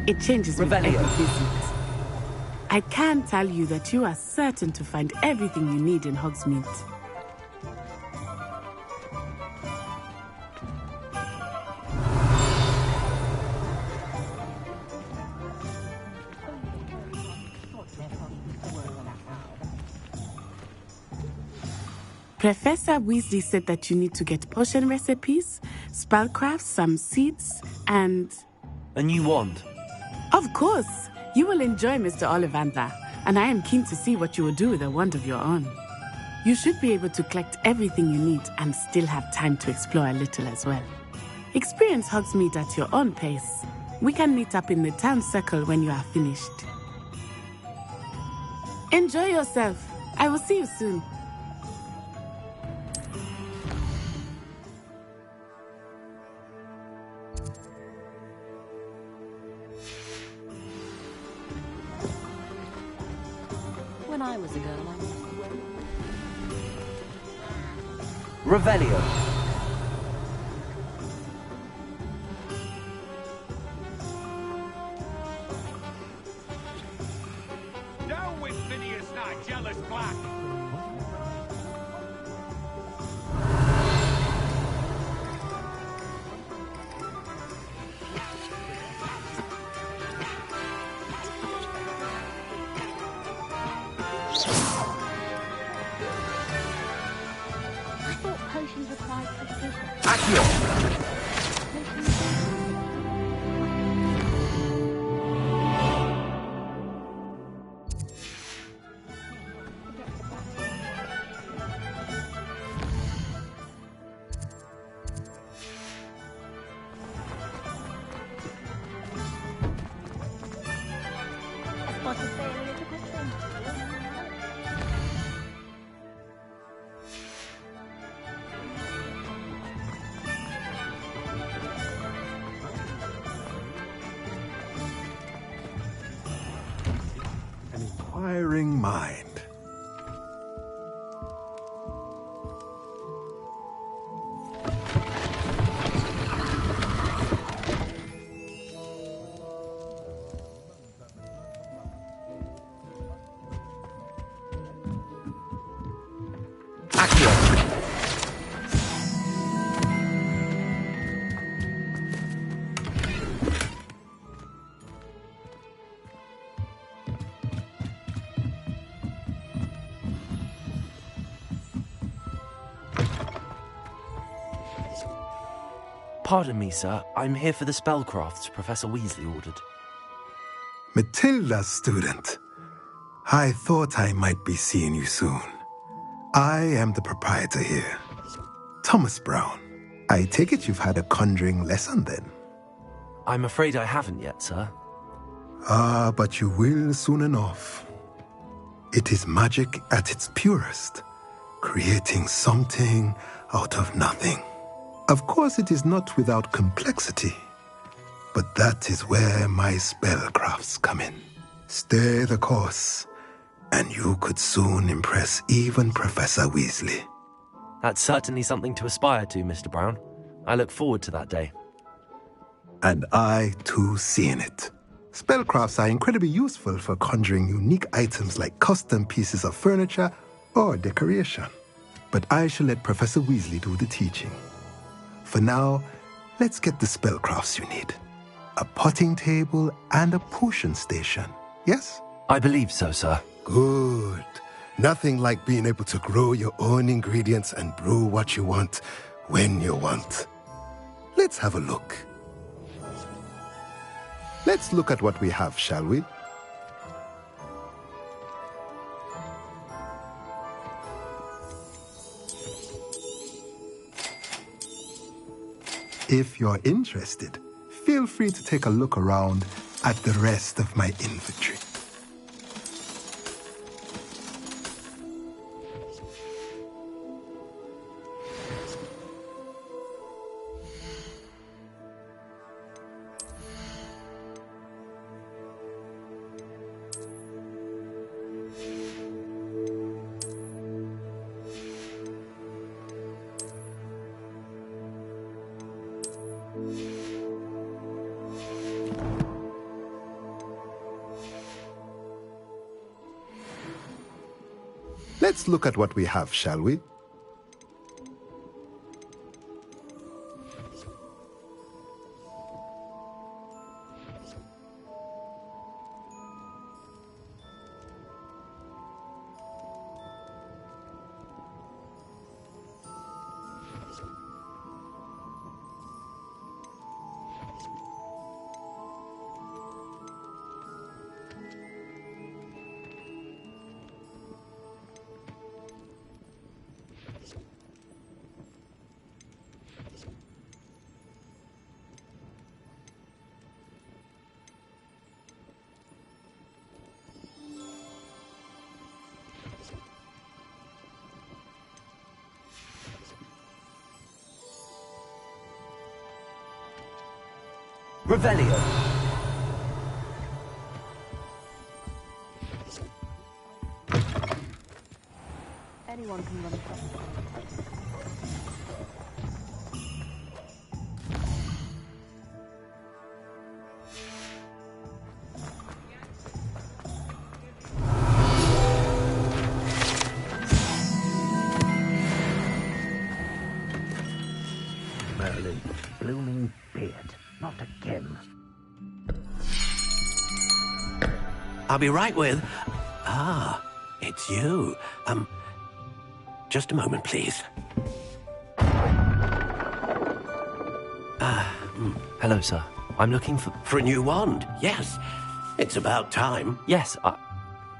It changes with every visit. I can tell you that you are certain to find everything you need in Hogsmeade. Professor Weasley said that you need to get potion recipes, spellcrafts, some seeds, and... A new wand? Of course! You will enjoy Mr. Ollivander, and I am keen to see what you will do with a wand of your own. You should be able to collect everything you need and still have time to explore a little as well. Experience Hogsmeade at your own pace. We can meet up in the town circle when you are finished. Enjoy yourself. I will see you soon. When I was a girl, I was... Revelio. Down with Phineas Knight, jealous black. Inquiring mind. Pardon me, sir. I'm here for the spellcrafts Professor Weasley ordered. Matilda's student. I thought I might be seeing you soon. I am the proprietor here, Thomas Brown. I take it you've had a conjuring lesson then? I'm afraid I haven't yet, sir. Ah, but you will soon enough. It is magic at its purest. creating something out of nothing. Of course, it is not without complexity, but that is where my spellcrafts come in. Stay the course, and you could soon impress even Professor Weasley. That's certainly something to aspire to, Mr. Brown. I look forward to that day. And I, too, see in it. Spellcrafts are incredibly useful for conjuring unique items like custom pieces of furniture or decoration. But I shall let Professor Weasley do the teaching. For now, let's get the spellcrafts you need. A potting table and a potion station, yes? I believe so, sir. Good. Nothing like being able to grow your own ingredients and brew what you want when you want. Let's have a look. Let's look at what we have, shall we? If you're interested, feel free to take a look around at the rest of my inventory. Let's look at what we have, shall we? Revelio. Anyone can run across. Merlin, blooming beard. Not again. I'll be right with... Ah, it's you. Just a moment, please. Hello, sir. I'm looking for... For a new wand, yes. It's about time. Yes,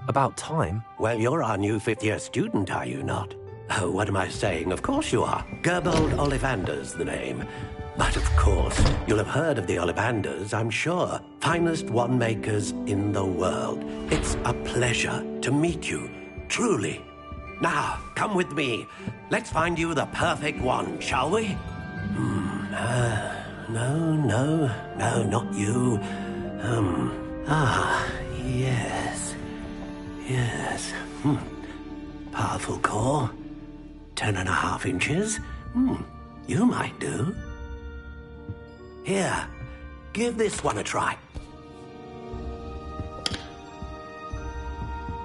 about time? Well, you're our new fifth-year student, are you not? Oh, what am I saying? Of course you are. Gerbold Ollivander's the name. But of course, you'll have heard of the Ollivanders, I'm sure. Finest wand makers in the world. It's a pleasure to meet you, truly. Now, come with me. Let's find you the perfect wand, shall we? No, not you. Yes. Powerful core. 10.5 inches. You might do. Here, give this one a try.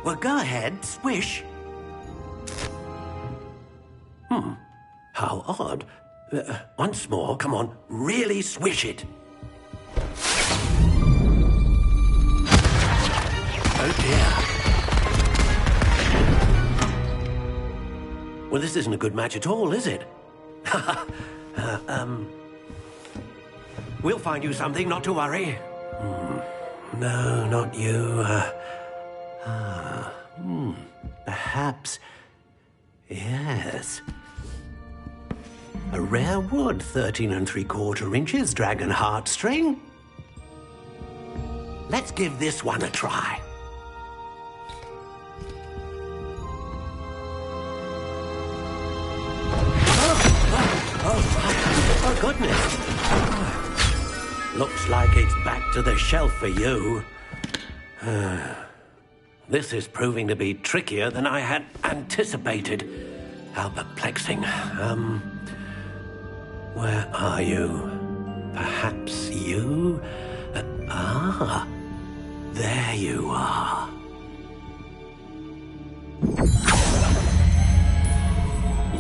Well, go ahead, swish. How odd. Once more, come on, really swish it. Oh dear. Well, this isn't a good match at all, is it? We'll find you something, not to worry. No, not you. Perhaps... Yes. A rare wood, 13 3/4 inches, dragon heartstring. Let's give this one a try. goodness! Looks like it's back to the shelf for you. This is proving to be trickier than I had anticipated. How perplexing. Where are you? Perhaps you? There you are.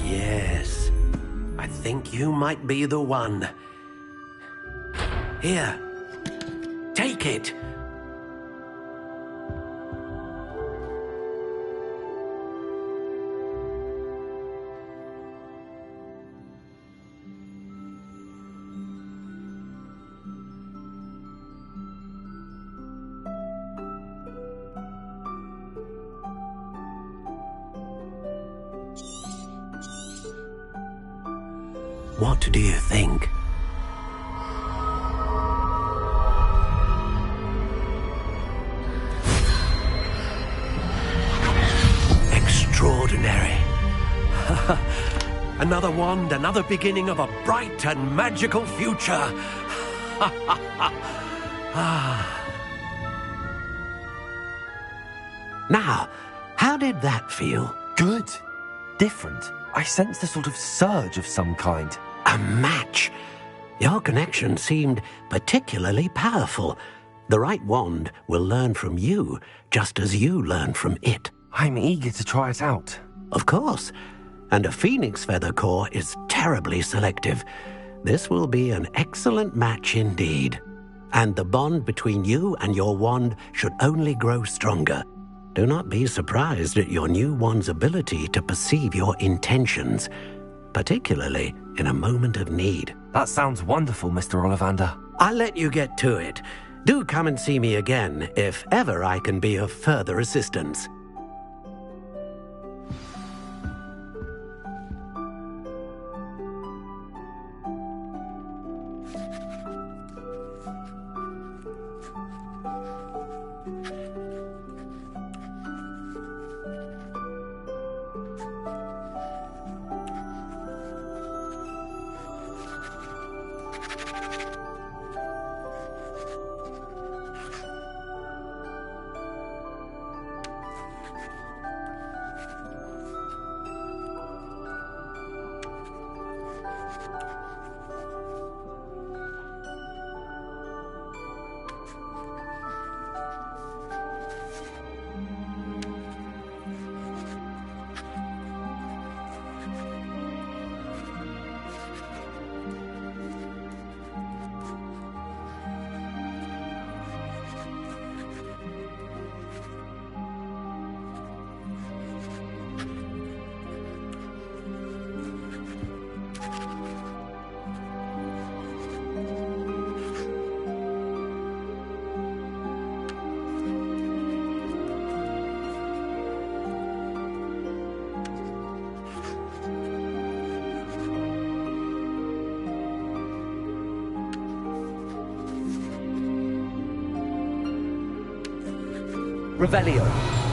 Yes, I think you might be the one. Here, take it. What do you think? Extraordinary. Another wand, another beginning of a bright and magical future. Now, how did that feel? Good. Different. I sensed a sort of surge of some kind. A match. Your connection seemed particularly powerful. The right wand will learn from you, just as you learn from it. I'm eager to try it out. Of course. And a phoenix feather core is terribly selective. This will be an excellent match indeed. And the bond between you and your wand should only grow stronger. Do not be surprised at your new wand's ability to perceive your intentions, particularly in a moment of need. That sounds wonderful, Mr. Ollivander. I'll let you get to it. Do come and see me again if ever I can be of further assistance. Revelio.